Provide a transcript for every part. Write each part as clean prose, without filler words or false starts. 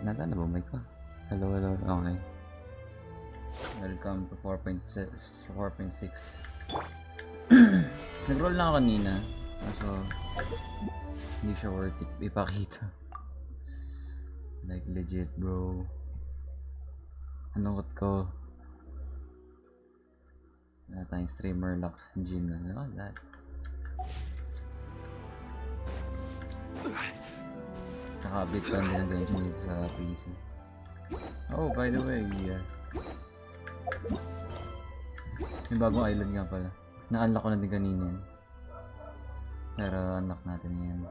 Nata na ba ka? Hello, hello. Okay. Welcome to 4.6. Nag-roll lang ako kanina. So, hindi siya worth it ipakita. Like legit, bro. Anong ko? Wala tayong streamer lock gym na. Look at that. Nakabit lang din ang Genshin dito sa PC. Oh, by the way, yung bagong island nga pala. Na-unlock ko na din kanina yan. Pero unlock natin yan.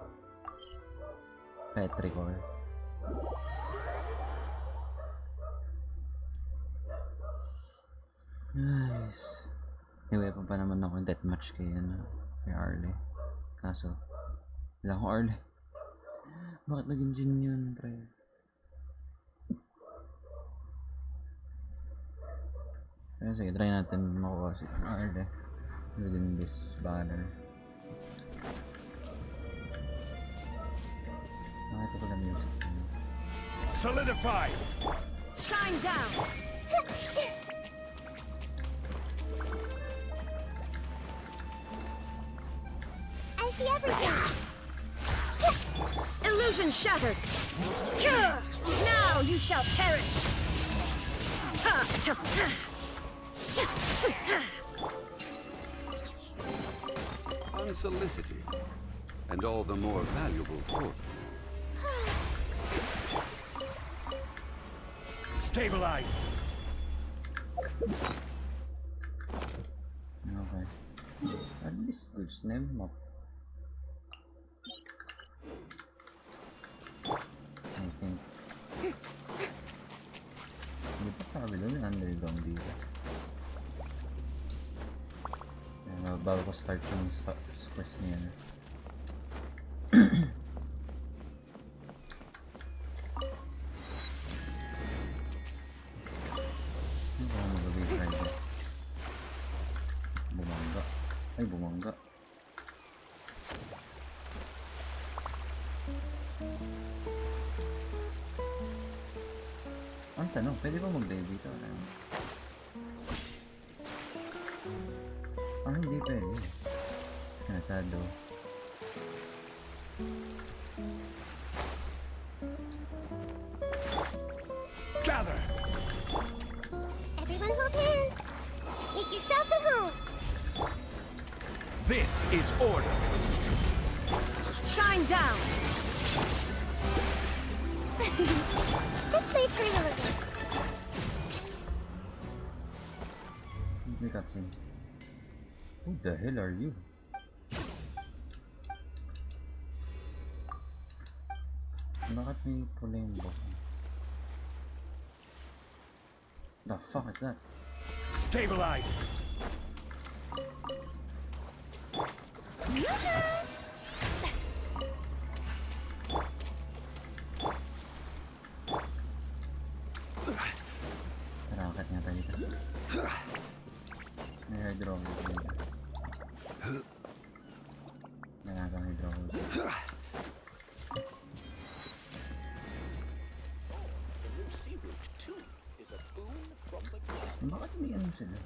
Petrichor. Nice. May weapon pa naman ako yung deathmatch kay Arle. Kaso, wala akong Arle. Bakit naging Jin yun, pre? Kaya sige, try natin makuha si Arle within this banner. Ito pala music. Solidify! Shine down! I see everything! Illusion shattered! Now you shall perish! Unsolicited, and all the more valuable for it. Stabilize! Okay. At least there's name map. I think. Hindi pa sabi doon yung underdog dito. Bago ko start yung quest niya. Ano ba magagawin Friday? Bumangga. Ay, bumangga. Ang tanong, pwede ba mag-dive dito? Hindi pwede. Nasado. Gather! Everyone hold hands! Make yourselves at home! This is order! Shine down! This may hurt a little. May cutscene. Who the hell are you? Bakit may pula yung book? The fuck is that? Stabilize! Rakat nga tayo dito. May hydrogen dito. Nalagang hydrogen. Bakit may ano sila?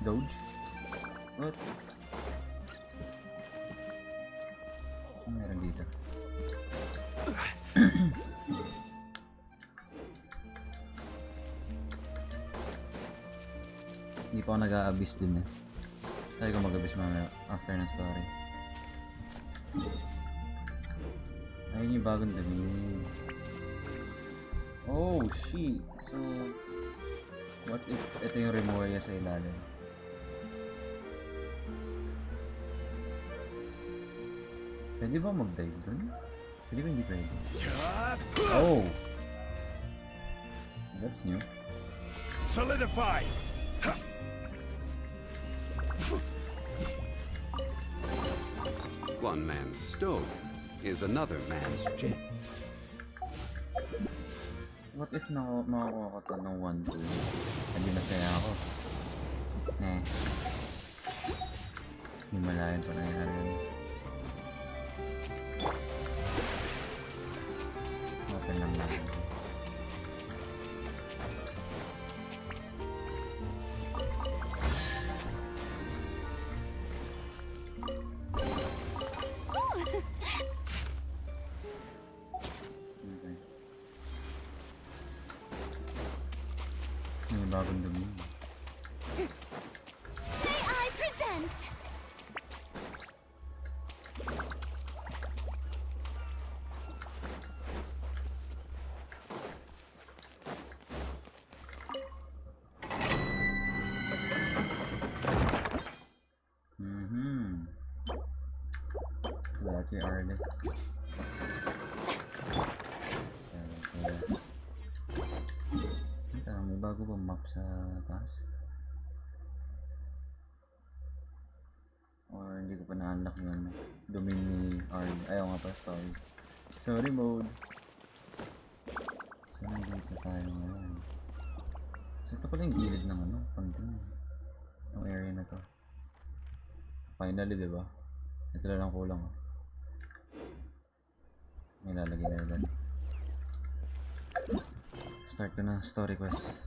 Doge? What? Ano meron dito? Hindi pa ako nag-a-abyss dun eh. Sabi ko mag-abyss mamaya after ng story. Ayun yung bagong dami. Oh shit! So, what if ito yung Remoria sa ilalim? Pwede ba mag-dive dun? Pwede ba hindi pwede? Oh! That's new. Solidify! One man's stone is another man's gem. What if makakuha ko to ng 1-2? Hindi masaya ako. Himalayan pa na yun. Okay. May bagong dumi. May I present? That you are the. May bago bang map sa taas? Or hindi ko pa na-unlock yung domain ni Arl. Ayaw nga pa, story. Sorry mode. So nandito tayo ngayon. So ito pala yung gilid ng ano, konting yung area na to. Finally, diba? Ito na lang kulang. Oh. May lalagay na yan. Start ko na story quest.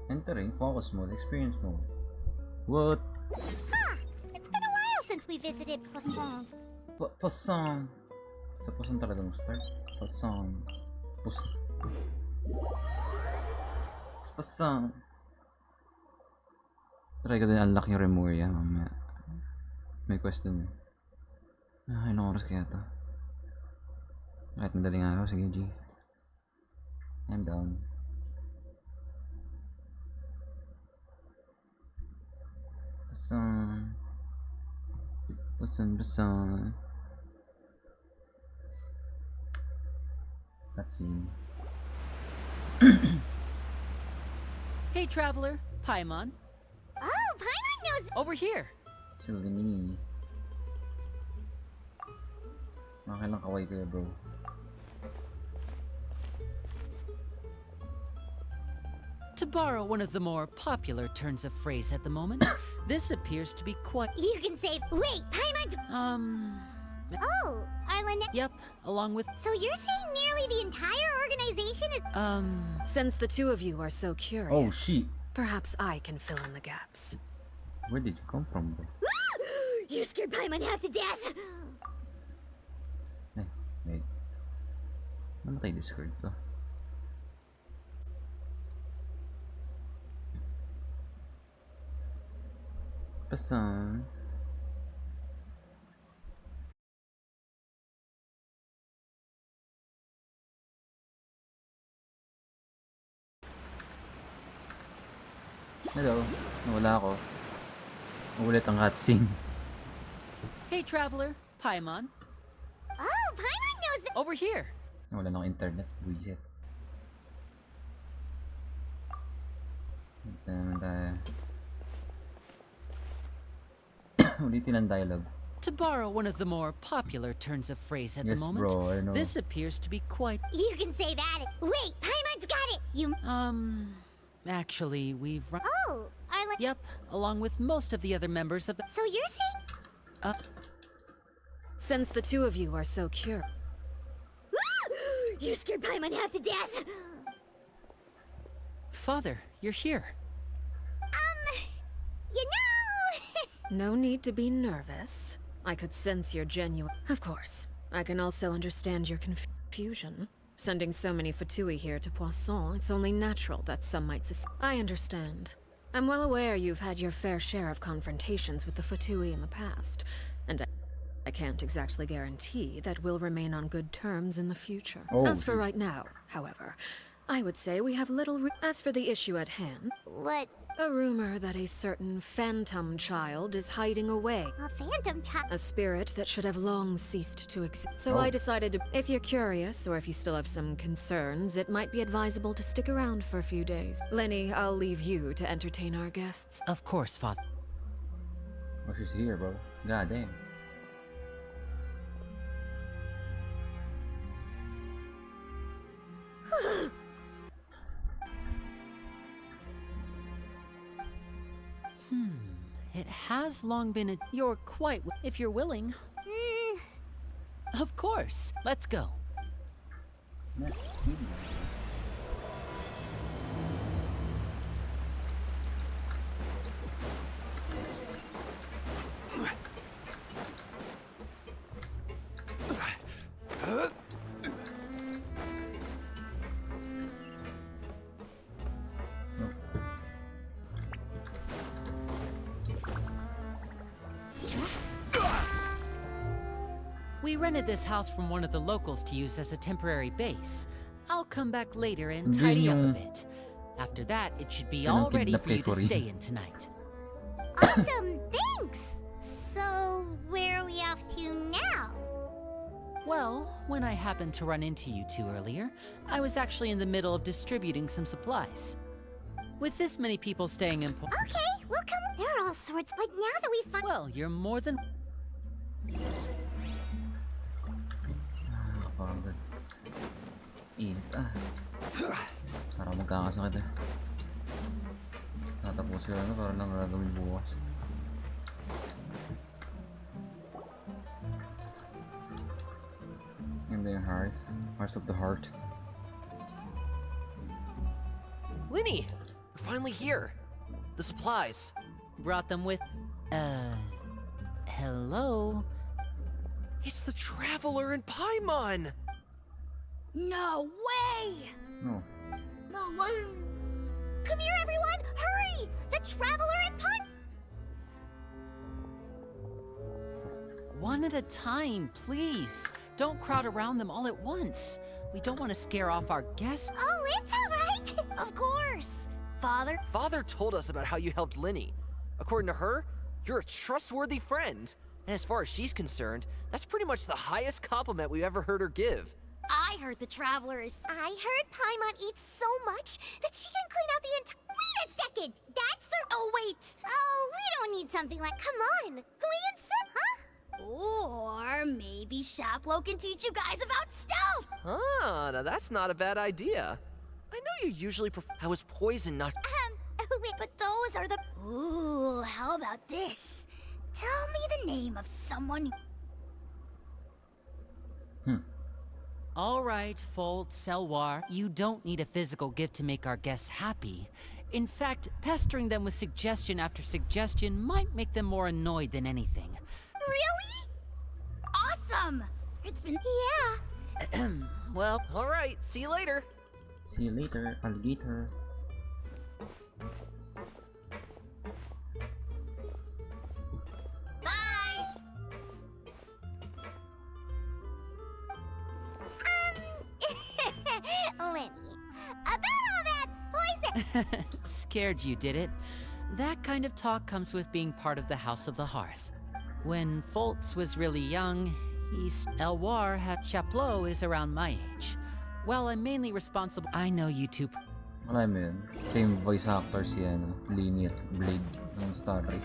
Entering focus mode, experience mode. What? Huh! It's been a while since we visited Poisson. Poisson. Sa Poisson talaga mag-start? Poisson. Poisson. Try ko din unlock yung Remuria mamaya. May question eh. Ilang oras kaya to? Kahit madaling araw, sige G. I'm down. Poisson. Cutscene. Hey, traveler, Paimon. Oh, Paimon knows. Over here. Sila ganini. Makakailang kaway ko bro. To borrow one of the more popular turns of phrase at the moment, this appears to be quite... You can say. Wait, Paimon's. Oh, Arlen. Yep, along with... So you're saying nearly the entire organization is. Since the two of you are so curious, Oh shit. perhaps I can fill in the gaps. Where did you come from bro? You scared Paimon half to death. Wait. Namatay Discord ko. Pasan. Hello. Nawala ako. Ulit ang cutscene. Hey, traveler, Paimon. Oh, Paimon knows. Over here. Wala na akong internet. Buisit. Ito naman tayo. Ulitin ang dialogue. To borrow one of the more popular turns of phrase at Yes, the moment, bro, I know. this appears to be quite... You can say that. Wait, Paimon's got it. You. Actually, we've run... Oh, Arlen. Yep, along with most of the other members of the... So you're saying. Since the two of you are so curious, You scared Paimon half to death. Father, you're here. You know. no need to be nervous. I could sense your genuine... Of course, I can also understand your confusion. Sending so many Fatui here to Poisson, it's only natural that some might I understand. I'm well aware you've had your fair share of confrontations with the Fatui in the past, and I can't exactly guarantee that we'll remain on good terms in the future. Oh, As for right now, however, I would say we have little as for the issue at hand, What? a rumor that a certain phantom child is hiding away. A phantom child. A spirit that should have long ceased to exist. So Oh. I decided to... If you're curious, or if you still have some concerns, it might be advisable to stick around for a few days. Lenny, I'll leave you to entertain our guests. Of course, Father. Oh, she's here, bro. God damn. has long been a... You're quite... If you're willing. Of course. Let's go. We rented this house from one of the locals to use as a temporary base. I'll come back later and tidy up a bit. After that, it should be all ready for you to stay in tonight. Awesome, thanks! So, where are we off to now? Well, when I happened to run into you two earlier, I was actually in the middle of distributing some supplies. With this many people staying in Okay, we'll come. There are all sorts. Like now that we find. Well, you're more than... Pagod. Init Para magkakasakit Tatapos sila para lang gagawin bukas. And then Hearts of the Heart. Linny! We're finally here. The supplies. Brought them with... Hello? It's the Traveler in Paimon! No way! No. Come here, everyone! Hurry! The Traveler in Pun. One at a time, please. Don't crowd around them all at once. We don't want to scare off our guests. Oh, it's all right. Of course. Father? Father told us about how you helped Linny. According to her, you're a trustworthy friend. And as far as she's concerned, that's pretty much the highest compliment we've ever heard her give. I heard the Travelers. I heard Paimon eats so much that she can clean out the entire... Wait a second! That's the... Oh, wait! Oh, we don't need something like... Come on! Can we insist, huh? Or maybe Shaplo can teach you guys about stealth! Ah, now that's not a bad idea. I know you usually prefer... I was poisoned not... Wait, but those are the... Ooh, how about this? Tell me the name of someone... All right, Fold, Selwar, you don't need a physical gift to make our guests happy. In fact, pestering them with suggestion after suggestion might make them more annoyed than anything. Really? Awesome! It's been... Yeah. Well... All right, see you later. See you later, alligator. Bye! Lenny, about all that poison... Scared you, did it? That kind of talk comes with being part of the House of the Hearth. When Foltz was really young, Elwar had Chaplo is around my age. Well, I'm mainly responsible... I know you two... Alam mo yun, same voice actor si Linny at Blade ng Star Rail.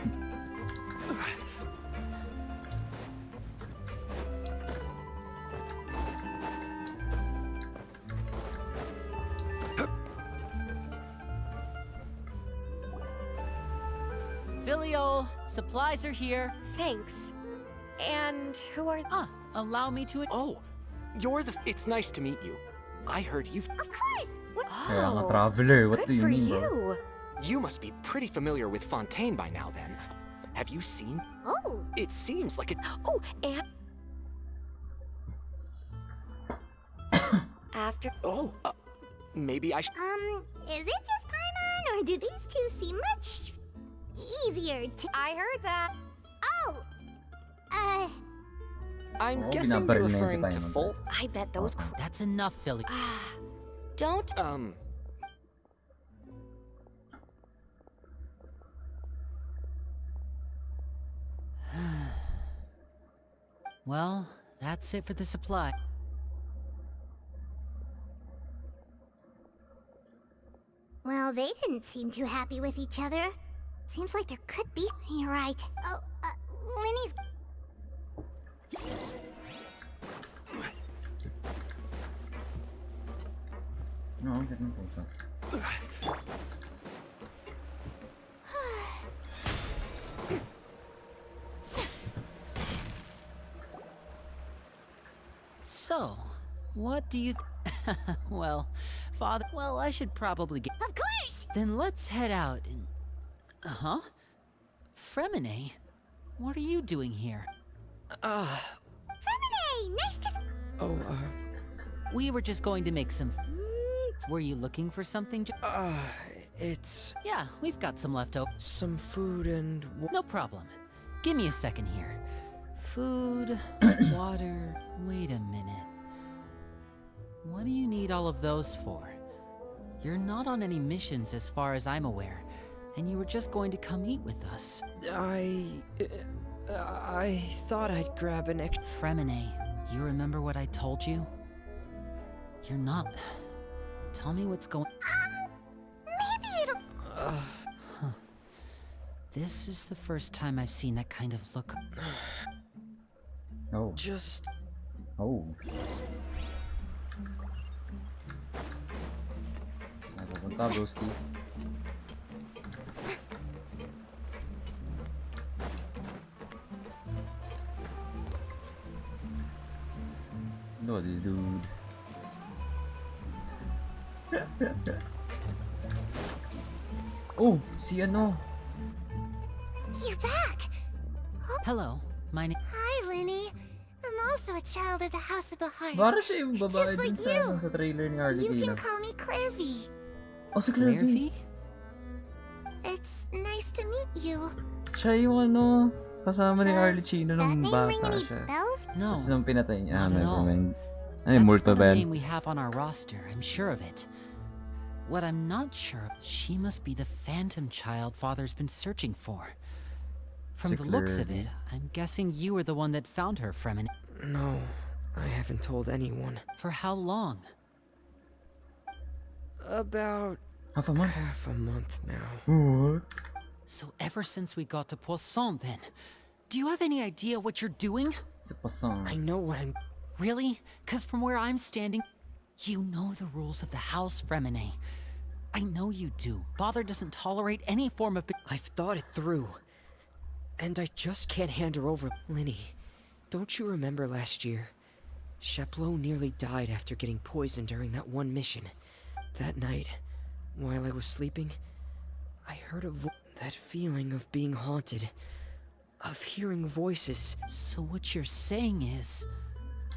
Filial, supplies are here. Thanks. And who are... Allow me to... Oh, you're the... It's nice to meet you. I heard you've... Of course! Kaya nga traveler, what good do you for mean, bro? you. You must be pretty familiar with Fontaine by now, then. Have you seen? Oh! It seems like it... Oh, and... After... Oh, maybe I Is it just Paimon, or do these two seem much easier to... I heard that. Oh! I'm Oh, guessing binabaril you're na yun si referring to Paimon. Folt. I bet those... That's enough, Philly. Don't... Well, that's it for the supply. Well, they didn't seem too happy with each other. Seems like there could be... You're right. Oh, Lenny's... No, ganun po siya. So, what do you well, Father, well, I should probably get... Of course! Then let's head out and... Huh? Fremine? What are you doing here? Fremine, nice to... Oh, We were just going to make some... Were you looking for something? it's Yeah, we've got some left over. some food and... No problem. Give me a second here. Food, water... Wait a minute. What do you need all of those for? You're not on any missions as far as I'm aware, and you were just going to come eat with us. I thought I'd grab an extra... Fremine, you remember what I told you? You're not... Tell me what's going... Maybe it'll... This is the first time I've seen that kind of look. Oh. Just... Oh. Ay, pupunta, broski. Lol, dude. Oh, si ano? You're back! Hello, my name... Hi, Lenny. I'm also a child of the House of the Heart. Para siya yung babae Just like dun sa, you. sa trailer ni You Arlecchino. can call me Clairvy. Oh, si Clairvy. It's nice to meet you. Siya yung ano, kasama ni Does Arlecchino that nung name ring bata any siya. bells? No, Tapos nung pinatay niya, Not at all. never mind. Ay, that's multo not ba a yan? name we have on our roster, I'm sure of it. What I'm not sure of, she must be the phantom child Father's been searching for. From Si the looks of Clairvy. it, I'm guessing you were the one that found her, Fremine. No, I haven't told anyone. For how long? About Half a month? half a month now. What? So ever since we got to Poisson, then. Do you have any idea what you're doing? Si Pasang. I know what I'm... Really? Because from where I'm standing, you know the rules of the house, Fremine. I know you do. Father doesn't tolerate any form of... I've thought it through. And I just can't hand her over. Linny, don't you remember last year? Chaplot nearly died after getting poisoned during that one mission. That night, while I was sleeping, I heard a that feeling of being haunted. Of hearing voices. So what you're saying is...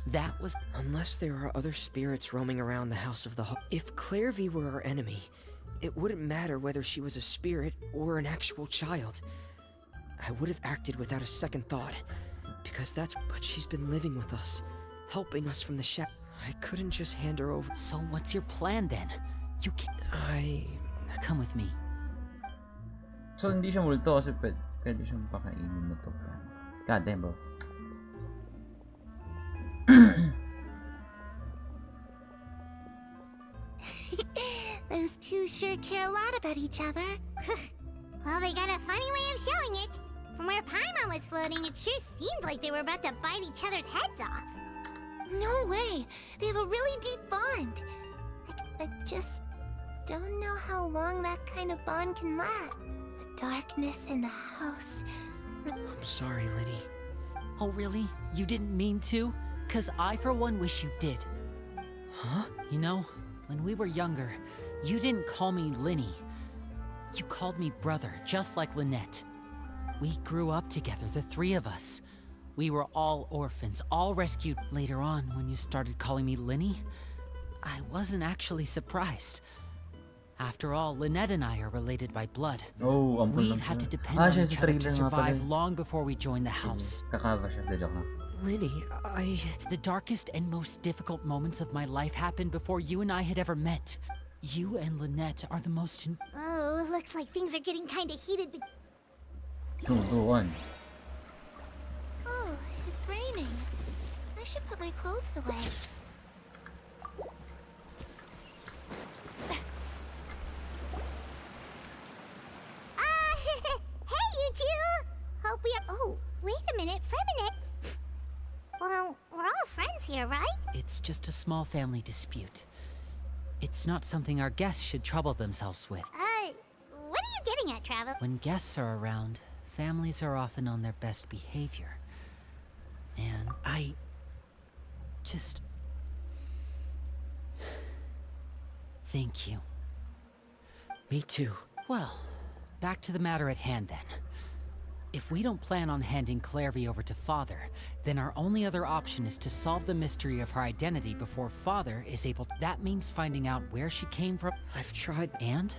That was... Unless there are other spirits roaming around the House of the Heart. If Clairvy were our enemy, it wouldn't matter whether she was a spirit or an actual child. I would have acted without a second thought, because that's... But she's been living with us, helping us from the shadow. I couldn't just hand her over. So what's your plan then? You can't... Come with me. So, hindi siya multo kasi pwede siyang pakainin na pagka. God damn, bro. Those two sure care a lot about each other. Well, they got a funny way of showing it. From where Paimon was floating, it sure seemed like they were about to bite each other's heads off. No way! They have a really deep bond. I just don't know how long that kind of bond can last. The darkness in the house. I'm sorry, Linny. Oh really? You didn't mean to? 'Cause I for one wish you did. Huh? You know, when we were younger, you didn't call me Linny. You called me brother, just like Lynette. We grew up together, the three of us. We were all orphans, all rescued. Later on, when you started calling me Linny, I wasn't actually surprised. After all, Lynette and I are related by blood. Oh, ampun We've lang had to siya. depend on siya each sa other to trailer nga pala. survive long before we joined the house. Kakava siya. Hindi, joke lang. Linny, The darkest and most difficult moments of my life happened before you and I had ever met. You and Lynette are the most... Oh, looks like things are getting kind of heated. Go on. Oh, it's raining. I should put my clothes away. Hey, you two! Hope we are... Oh, wait a minute, Fremine. Well, we're all friends here, right? It's just a small family dispute. It's not something our guests should trouble themselves with. What are you getting at, Travel? When guests are around, families are often on their best behavior. And I... just Thank you. Me too. Well, back to the matter at hand then. If we don't plan on handing Clairvy over to Father, then our only other option is to solve the mystery of her identity before Father is able to. That means finding out where she came from. I've tried, And?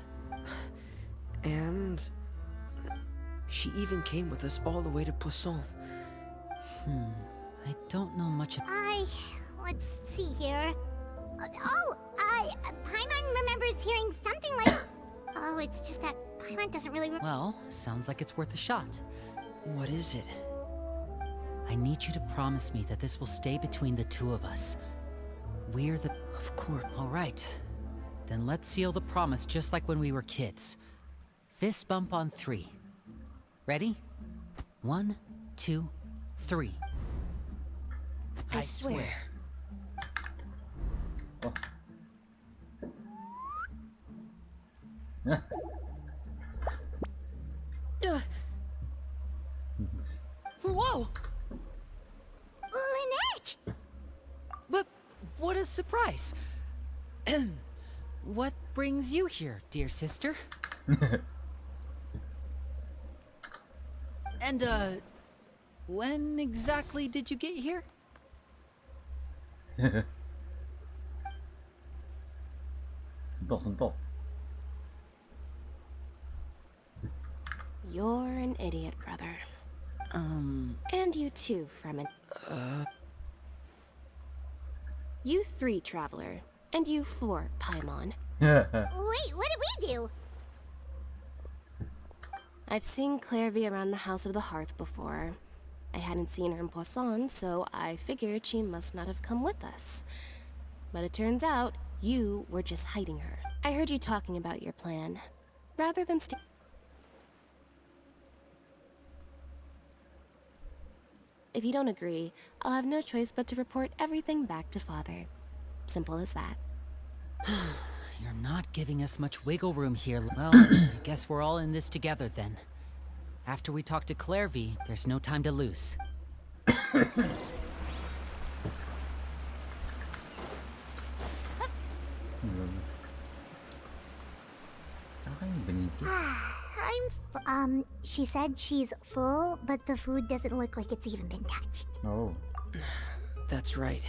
and she even came with us all the way to Poisson. I don't know much Let's see here. Paimon remembers hearing something like... Oh, it's just that Paimon doesn't really Well, sounds like it's worth a shot. What is it? I need you to promise me that this will stay between the two of us. We're the... Of course. All right. Then let's seal the promise just like when we were kids. Fist bump on 3. Ready? 1, 2, 3. I swear. Whoa! Lynette! But what a surprise! What brings you here, dear sister? And, when exactly did you get here? Suntok. You're an idiot, brother. And you too, Fremen. You 3, Traveler. And you 4, Paimon. Wait, what did we do? I've seen Clairvy around the House of the Hearth before. I hadn't seen her in Poisson, so I figured she must not have come with us. But it turns out, you were just hiding her. I heard you talking about your plan. Rather than If you don't agree, I'll have no choice but to report everything back to Father. Simple as that. You're not giving us much wiggle room here. Well, I guess we're all in this together then. After we talk to Clairvy, there's no time to lose. She said she's full, but the food doesn't look like it's even been touched. Oh. That's right.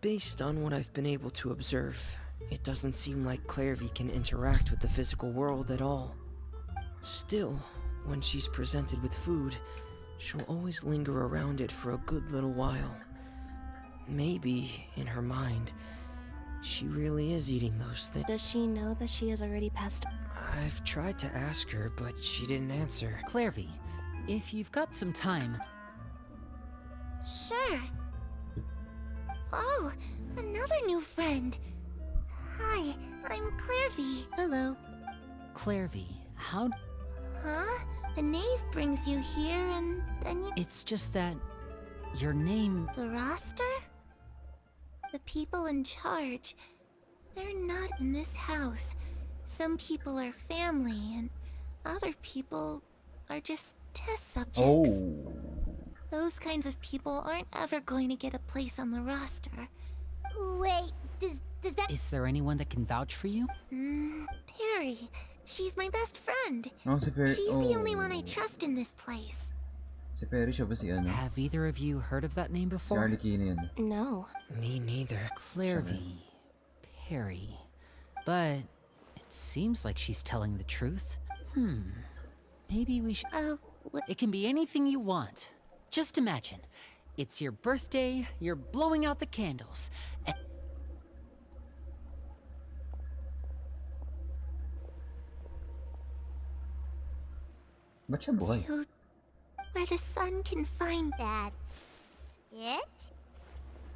Based on what I've been able to observe, it doesn't seem like Clairvy can interact with the physical world at all. Still, when she's presented with food, she'll always linger around it for a good little while. Maybe, in her mind, she really is eating those things. Does she know that she has already passed? I've tried to ask her, but she didn't answer. Clairvy, if you've got some time... Sure. Oh, another new friend. Hi, I'm Clairvy. Hello. Clairvy, how... Huh? The knave brings you here and then you... It's just that... your name... The roster? The people in charge. They're not in this house. Some people are family and other people are just test subjects. Oh. Those kinds of people aren't ever going to get a place on the roster. Wait, does that... Is there anyone that can vouch for you? Perry. She's my best friend. Oh, si Perry. She's the only one I trust in this place. Si Perry siya ba si ano? Have either of you heard of that name Si before? Arlecchino yan. No. Me neither. Clairvy. Perry. But it seems like she's telling the truth. Maybe we should... It can be anything you want. Just imagine. It's your birthday, you're blowing out the candles, and... Ba't siya buhay? To where the sun can find... That's... it?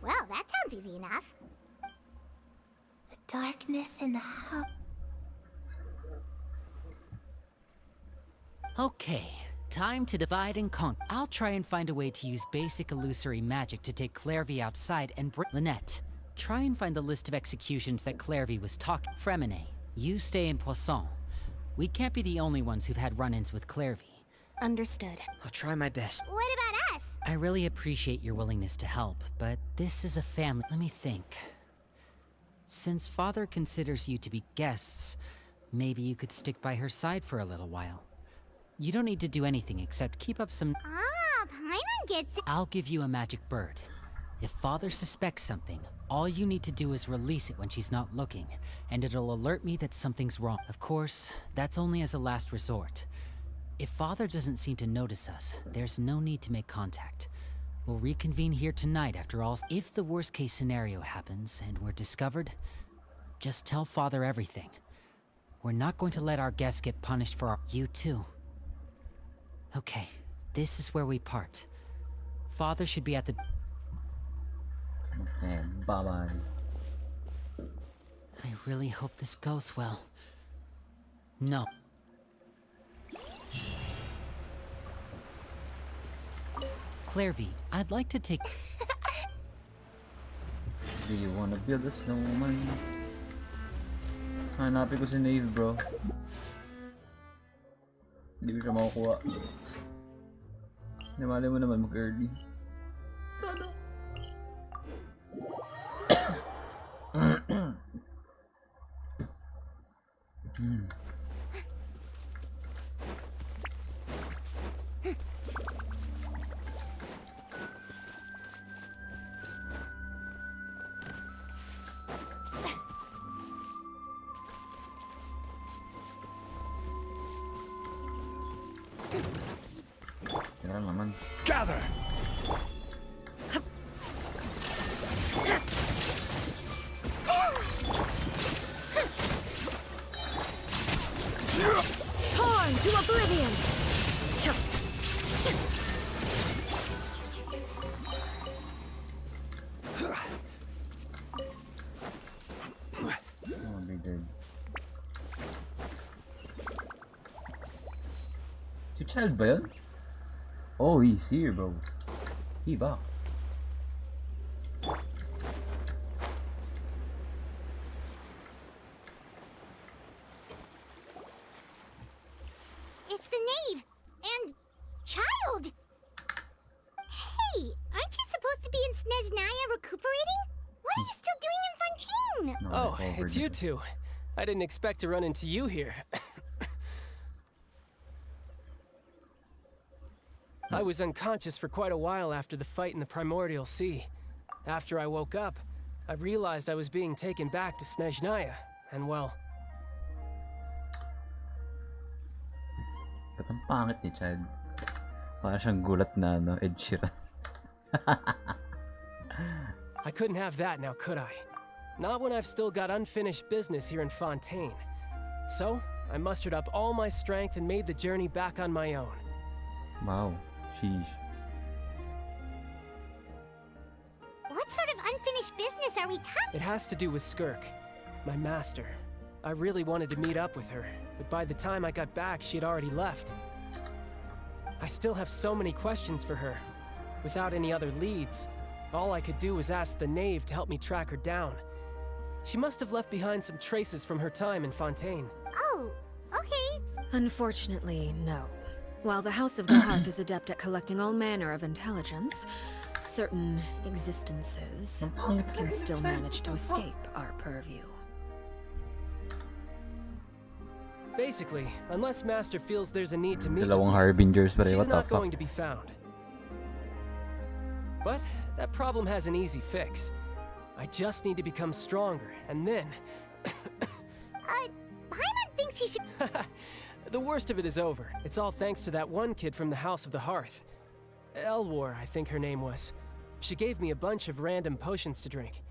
Well, that sounds easy enough. The darkness in the house... Okay, time to divide and conquer. I'll try and find a way to use basic illusory magic to take Clairvy outside and bring... Lynette, try and find the list of executions that Clairvy was talking... Fremine, you stay in Poisson. We can't be the only ones who've had run-ins with Clairvy. Understood. I'll try my best. What about us? I really appreciate your willingness to help, but this is a family... Let me think. Since Father considers you to be guests, maybe you could stick by her side for a little while. You don't need to do anything except keep up some... Ah, Paimon gets it. I'll give you a magic bird. If Father suspects something, all you need to do is release it when she's not looking, and it'll alert me that something's wrong. Of course, that's only as a last resort. If Father doesn't seem to notice us, there's no need to make contact. We'll reconvene here tonight after all. If the worst case scenario happens and we're discovered, just tell Father everything. We're not going to let our guests get punished for our... You too. Okay, this is where we part. Father should be at the... Okay, bye-bye. I really hope this goes well. No. Clairvy, I'd like to take... Do you wanna build a snowman? Hanapin ko si Nave, bro. Hindi ko siya makukuha. Namali mo naman mag-early. Sana. Kira naman. Gather! Torn to oblivion! Oh, they did. Si Child ba yun? Oh, he's here, bro. He back. It's the Knave and Child. Hey, aren't you supposed to be in Snezhnaya recuperating? What are you still doing in Fontaine? No, Oh, they it's you two. I didn't expect to run into you here. I was unconscious for quite a while after the fight in the Primordial Sea. After I woke up, I realized I was being taken back to Snezhnaya, and well... Ba't ang pangit ni Child? Parang siyang gulat na, no? Ed Sheeran. I couldn't have that now, could I? Not when I've still got unfinished business here in Fontaine. So, I mustered up all my strength and made the journey back on my own. Wow. Sheesh. What sort of unfinished business are we talking? It has to do with Skirk, my master. I really wanted to meet up with her, but by the time I got back, she had already left. I still have so many questions for her. Without any other leads, all I could do was ask the Knave to help me track her down. She must have left behind some traces from her time in Fontaine. Oh, okay. Unfortunately, no. While the House of the Hearth is adept at collecting all manner of intelligence, certain existences can still manage to escape our purview. Basically, unless Master feels there's a need to meet with Dalawang me, harbingers pa rin. she's What the not fuck? going to be found. But that problem has an easy fix. I just need to become stronger, and then... Paimon thinks you should. The worst of it is over. It's all thanks to that one kid from the House of the Hearth. Elwar, I think her name was. She gave me a bunch of random potions to drink.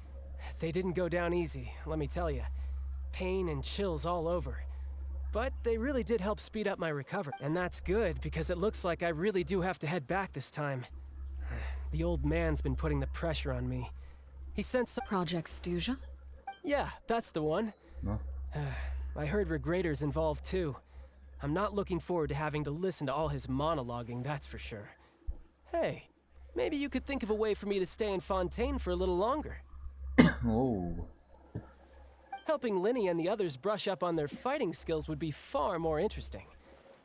They didn't go down easy, let me tell you. Pain and chills all over. But they really did help speed up my recovery. And that's good, because it looks like I really do have to head back this time. The old man's been putting the pressure on me. He sent some... Project Stuja? Yeah, that's the one. No? I heard Regrador's involved too. I'm not looking forward to having to listen to all his monologuing, that's for sure. Hey, maybe you could think of a way for me to stay in Fontaine for a little longer. Oh. Helping Linny and the others brush up on their fighting skills would be far more interesting.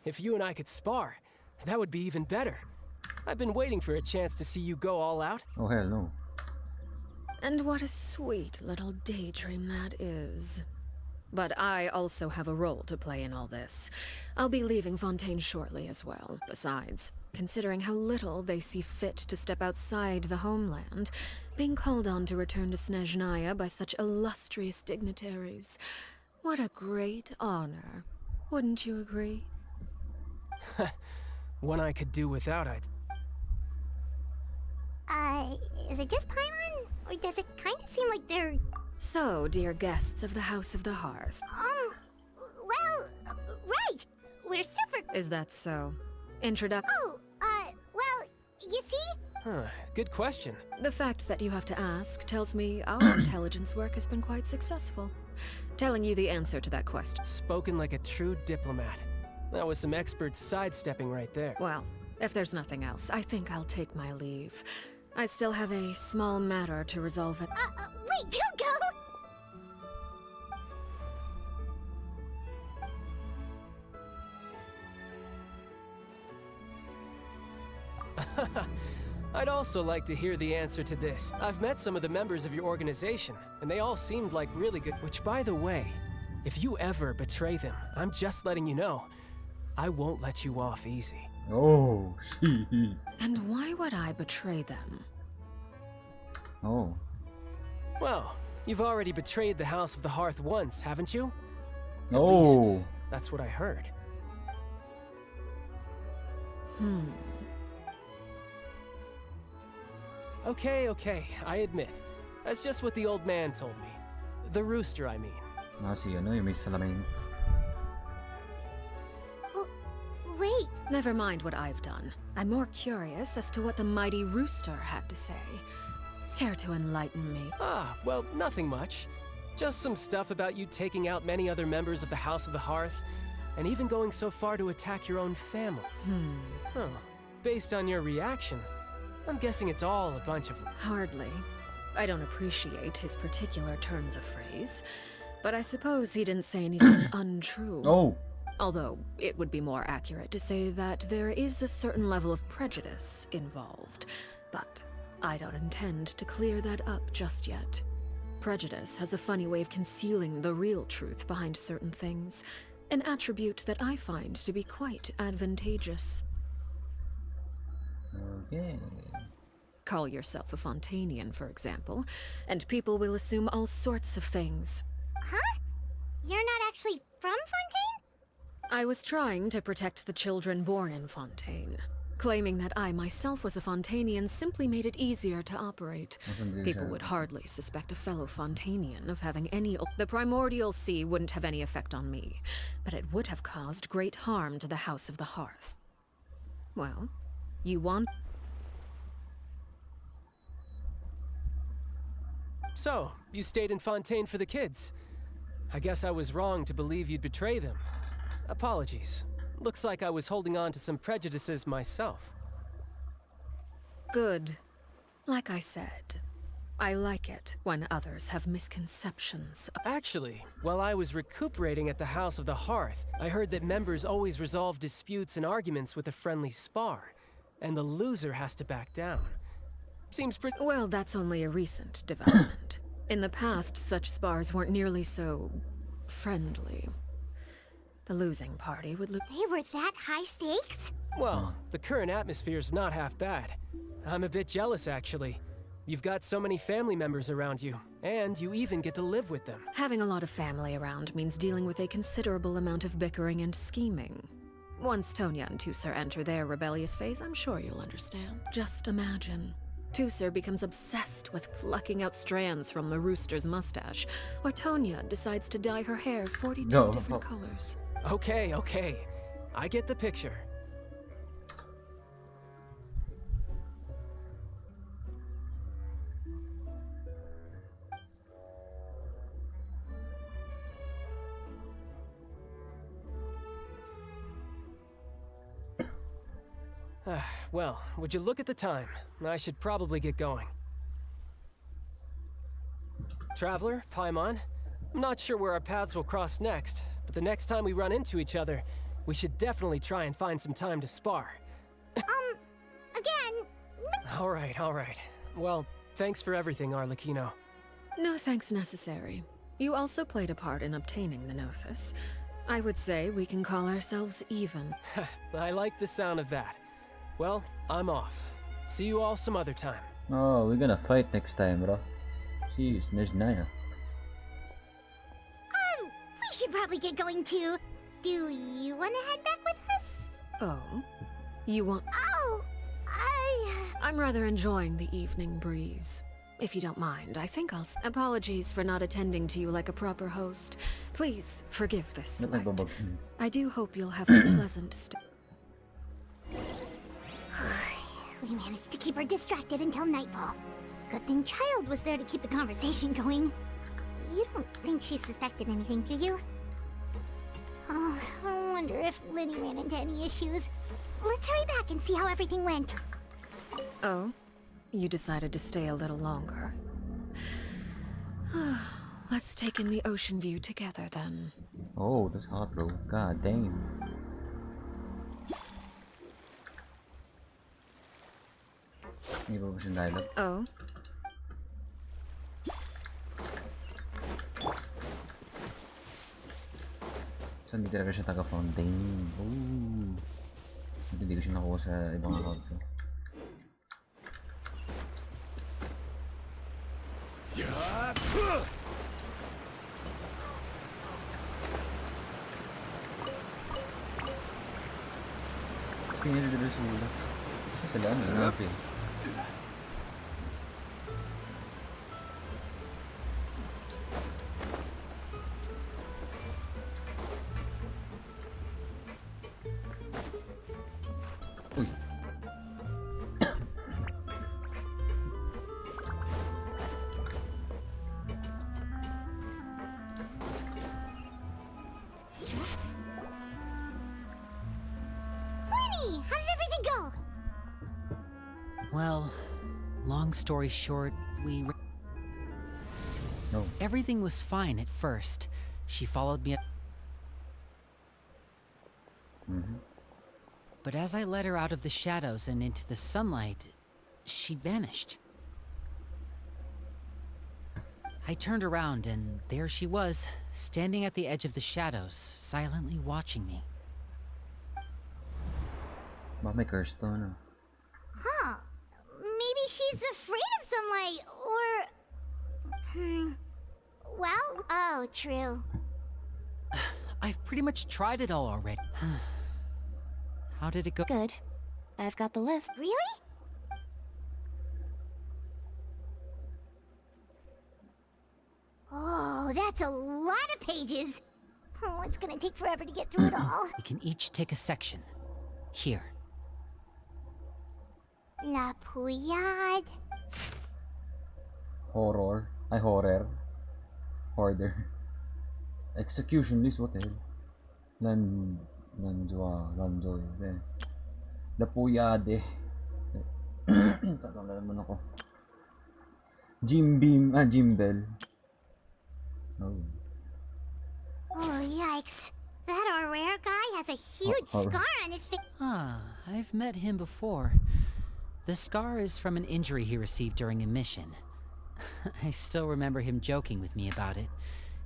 If you and I could spar, that would be even better. I've been waiting for a chance to see you go all out. Oh, hell no. And what a sweet little daydream that is. But I also have a role to play in all this. I'll be leaving Fontaine shortly as well. Besides, considering how little they see fit to step outside the homeland, being called on to return to Snezhnaya by such illustrious dignitaries, what a great honor. Wouldn't you agree? One I could do without, I'd... Is it just Paimon? Or does it kind of seem like they're... So, dear guests of the House of the Hearth. Right! We're super... Is that so? Introduction? Well, you see? Huh, good question. The fact that you have to ask tells me our intelligence work has been quite successful. Telling you the answer to that question. Spoken like a true diplomat. That was some expert sidestepping right there. Well, if there's nothing else, I think I'll take my leave. I still have a small matter to resolve it. Wait, don't go! I'd also like to hear the answer to this. I've met some of the members of your organization, and they all seemed like really good. Which, by the way, if you ever betray them, I'm just letting you know, I won't let you off easy. Oh, And why would I betray them? Oh. Well, you've already betrayed the House of the Hearth once, haven't you? At Oh. least, that's what I heard. Okay, I admit. That's just what the old man told me. The rooster, I mean. Si ano, yung may salamin. Wait, Never mind what I've done. I'm more curious as to what the mighty rooster had to say. Care to enlighten me? Well, nothing much. Just some stuff about you taking out many other members of the House of the Hearth, and even going so far to attack your own family. Oh, based on your reaction, I'm guessing it's all a bunch of... Hardly. I don't appreciate his particular turns of phrase, but I suppose he didn't say anything untrue. Oh. Although, it would be more accurate to say that there is a certain level of prejudice involved, but I don't intend to clear that up just yet. Prejudice has a funny way of concealing the real truth behind certain things, an attribute that I find to be quite advantageous. Okay. Call yourself a Fontainian, for example, and people will assume all sorts of things. huh? You're not actually from Fontaine? I was trying to protect the children born in Fontaine. Claiming that I myself was a Fontainian simply made it easier to operate. People would hardly suspect a fellow Fontainian of having any... The primordial sea wouldn't have any effect on me, but it would have caused great harm to the House of the Hearth. Well, you want... So, you stayed in Fontaine for the kids. I guess I was wrong to believe you'd betray them. Apologies. Looks like I was holding on to some prejudices myself. Good. Like I said, I like it when others have misconceptions. Actually, while I was recuperating at the House of the Hearth, I heard that members always resolve disputes and arguments with a friendly spar, and the loser has to back down. Seems pretty... Well, that's only a recent development. In the past, such spars weren't nearly so... friendly. The losing party would look... They were that high stakes? Well, the current atmosphere's not half bad. I'm a bit jealous, actually. You've got so many family members around you, and you even get to live with them. Having a lot of family around means dealing with a considerable amount of bickering and scheming. Once Tonya and Tusser enter their rebellious phase, I'm sure you'll understand. Just imagine. Tusser becomes obsessed with plucking out strands from the rooster's mustache, or Tonya decides to dye her hair 42 different colors. Okay. I get the picture. Well, would you look at the time? I should probably get going. Traveler, Paimon, I'm not sure where our paths will cross next, but the next time we run into each other, we should definitely try and find some time to spar. Again? All right. Well, thanks for everything, Arlecchino. No thanks necessary. You also played a part in obtaining the Gnosis. I would say we can call ourselves even. I like the sound of that. Well, I'm off. See you all some other time. Oh, we're gonna fight next time, bro. Jeez, Nejnaya. We should probably get going too. Do you want to head back with us? Oh? You want... Oh, I'm rather enjoying the evening breeze. If you don't mind, I think I'll... Apologies for not attending to you like a proper host. Please, forgive this slight. I do hope you'll have a pleasant stay. We managed to keep her distracted until nightfall. Good thing Child was there to keep the conversation going. You don't think she suspected anything, do you? Oh, I wonder if Linny ran into any issues. Let's hurry back and see how everything went. Oh? You decided to stay a little longer. Let's take in the ocean view together, then. Oh, that's hot, bro. God damn. Hindi ba siyang dialogue? Oh? So, hindi talaga siya taga-fountain. Ooh. Hindi ko siya nakuha sa ibang account ko. Speaking of the Rasula, isa sila, ano eh. Uy. Linny, how did everything go? Well, long story short, No. Everything was fine at first. She followed me. But as I led her out of the shadows and into the sunlight, she vanished. I turned around and there she was, standing at the edge of the shadows, silently watching me. Baka may curse to, ano? Huh. Maybe she's afraid of sunlight, or... Well, oh, true. I've pretty much tried it all already. How did it go? Good. I've got the list. Really? Oh, that's a lot of pages. Oh, it's gonna take forever to get through it all. We can each take a section. Here. La Puyade. Horror. Ay, horror. Hoarder. Execution list, what the hell? Lanjoy. La Puyade. Saan na naman ako? Jim Bell. Oh. Oh, yikes. That Aurora guy has a huge scar on his face. I've met him before. The scar is from an injury he received during a mission. I still remember him joking with me about it.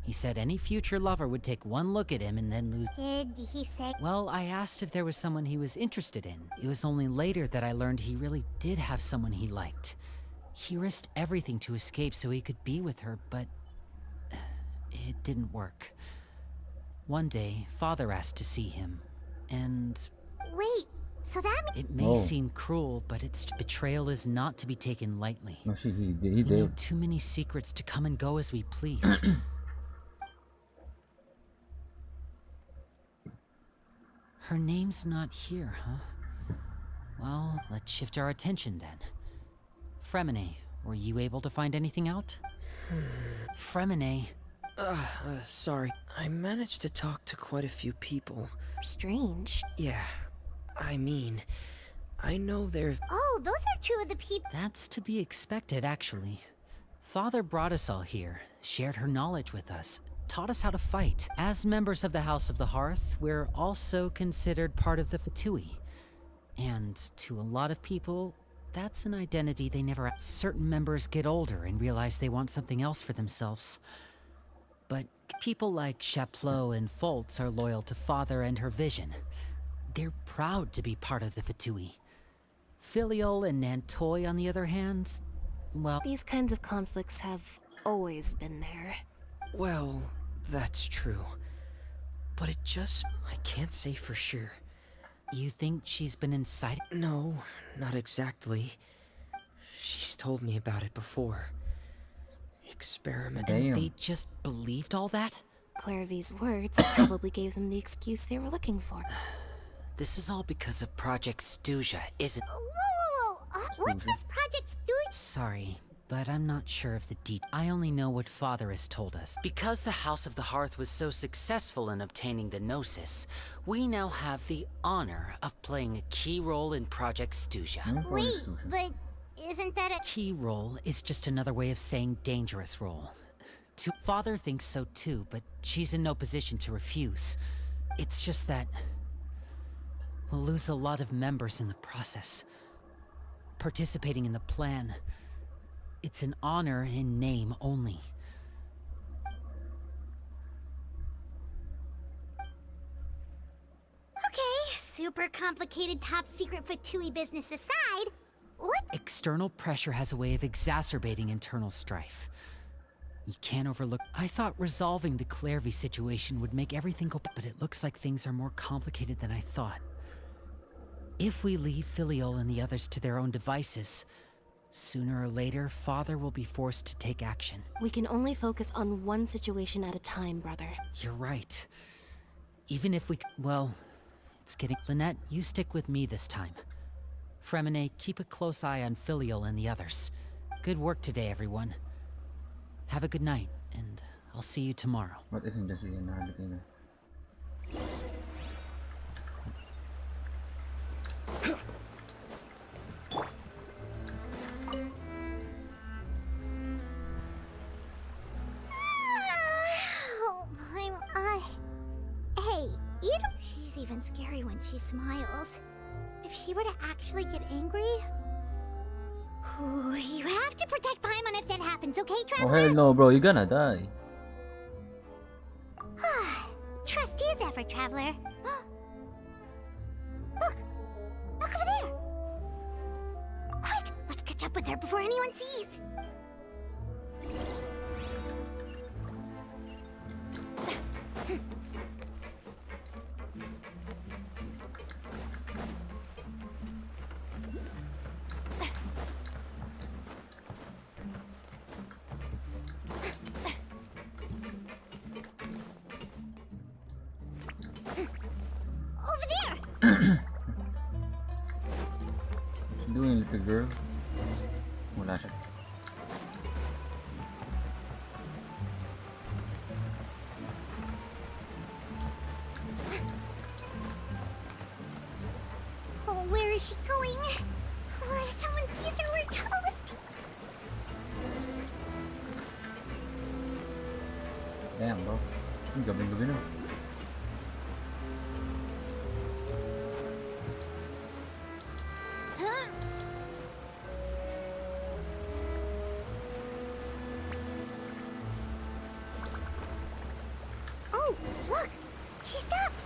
He said any future lover would take one look at him and then lose... Did he say... Well, I asked if there was someone he was interested in. It was only later that I learned he really did have someone he liked. He risked everything to escape so he could be with her, but... it didn't work. One day, Father asked to see him, and... Wait, so that means... It may seem cruel, but its betrayal is not to be taken lightly. No, he We know did. too many secrets to come and go as we please. Her name's not here, huh? Well, let's shift our attention then. Fremine, were you able to find anything out? Fremine. Sorry. I managed to talk to quite a few people. Strange. Yeah, I mean, I know there've... Oh, those are two of the people... That's to be expected, actually. Father brought us all here, shared her knowledge with us, taught us how to fight. As members of the House of the Hearth, we're also considered part of the Fatui. And to a lot of people, That's an identity they never... Certain members get older and realize they want something else for themselves. But people like Chaplot and Foltz are loyal to Father and her vision. They're proud to be part of the Fatui. Filial and Nantoy, on the other hand, well... These kinds of conflicts have always been there. Well, that's true. But it just... I can't say for sure. You think she's been inciting? No, not exactly. She's told me about it before. Experiment. And they just believed all that? Clairvy's words probably gave them the excuse they were looking for. This is all because of Project Stuja, isn't... Whoa. What's this Project Stooge? Sorry, but I'm not sure of the details. I only know what Father has told us. Because the House of the Hearth was so successful in obtaining the Gnosis, we now have the honor of playing a key role in Project Stuja. Wait, but isn't that a... Key role is just another way of saying dangerous role. Father thinks so too, but she's in no position to refuse. It's just that... we'll lose a lot of members in the process. Participating in the plan... it's an honor in name only. Okay, super complicated top secret Fatui business aside, what? External pressure has a way of exacerbating internal strife. You can't overlook... I thought resolving the Clairvy situation would make everything go... but it looks like things are more complicated than I thought. If we leave Filial and the others to their own devices, sooner or later, Father will be forced to take action. We can only focus on one situation at a time, brother. You're right. Even if we... well, it's getting... Lynette, you stick with me this time. Fremine, keep a close eye on Filial and the others. Good work today, everyone. Have a good night, and I'll see you tomorrow. What isn't this in Arlecchino? Hey, you know, she's even scary when she smiles. If she were to actually get angry... Ooh, you have to protect Paimon if that happens, okay, Oh Traveler? hell no, bro, you're gonna die. Trust is effort, Traveler. Look! Look over there! Quick, let's catch up with her before anyone sees! Over there! What's she doing, little girl? Wala siya. Oh, where is she going? Oh, if someone sees her, we're toast! Damn, bro. Ang gabi-gabi na. Huh? Oh, look! She stopped!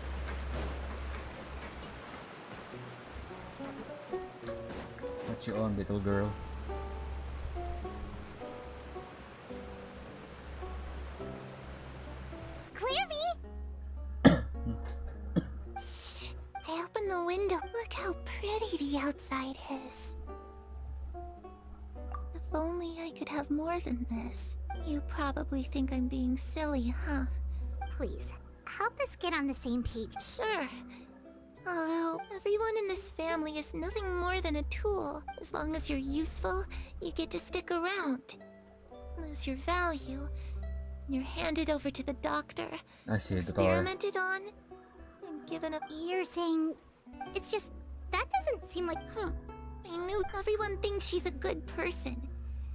What you on, little girl? Clairvy! Shh! I opened the window. Look how pretty the outside is. If only I could have more than this. You probably think I'm being silly, huh? Please, help us get on the same page. Sure. Although, everyone in this family is nothing more than a tool. As long as you're useful, you get to stick around. Lose your value, and you're handed over to the doctor, I see the tower. experimented on, and given up. You're saying... it's just... that doesn't seem like... I knew everyone thinks she's a good person.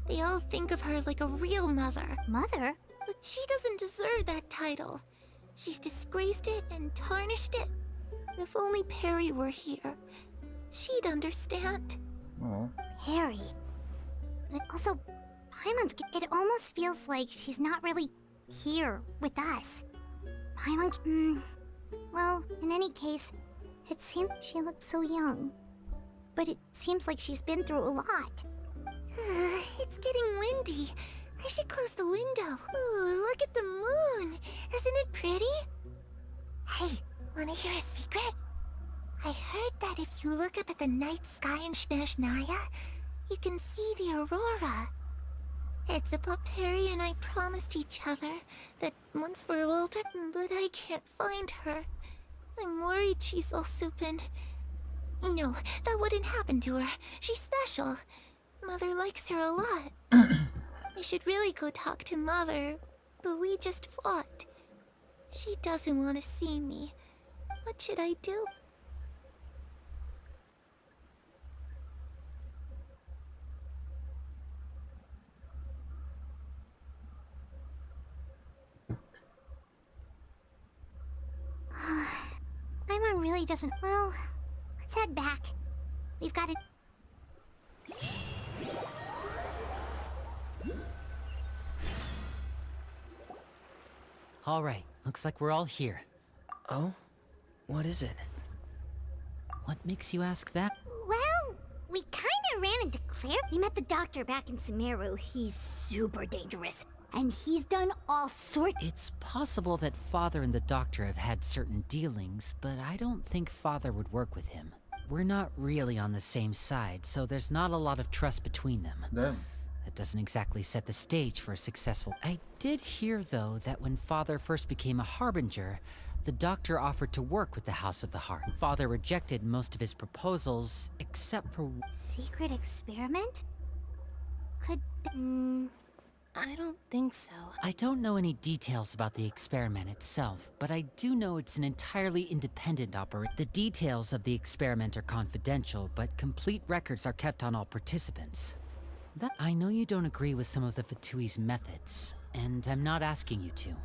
They all think of her like a real mother. Mother? But she doesn't deserve that title. She's disgraced it and tarnished it. If only Perry were here, she'd understand. Oh. Harry. And also, Paimon's... It almost feels like she's not really here with us. Paimon... well, in any case, it seems she looks so young. But it seems like she's been through a lot. It's getting windy. I should close the window. Ooh, look at the moon. Isn't it pretty? Hey, wanna hear a secret? I heard that if you look up at the night sky in Snezhnaya, you can see the aurora. It's about Perry and I promised each other that once we're older, but I can't find her. I'm worried she's also been... No, that wouldn't happen to her. She's special. Mother likes her a lot. I should really go talk to Mother, but we just fought. She doesn't want to see me. What should I do? Paimon really doesn't... Well, let's head back. We've got to... All right, looks like we're all here. Oh? What is it? What makes you ask that? Well, we kinda ran into Claire. We met the doctor back in Sumeru. He's super dangerous. And he's done all sorts... It's possible that Father and the Doctor have had certain dealings, but I don't think Father would work with him. We're not really on the same side, so there's not a lot of trust between them. Damn. That doesn't exactly set the stage for a successful... I did hear, though, that when Father first became a Harbinger, the Doctor offered to work with the House of the Heart. Father rejected most of his proposals, except for... Secret experiment? Could... I don't think so. I don't know any details about the experiment itself, but I do know it's an entirely independent operation. The details of the experiment are confidential, but complete records are kept on all participants. I know you don't agree with some of the Fatui's methods, and I'm not asking you to.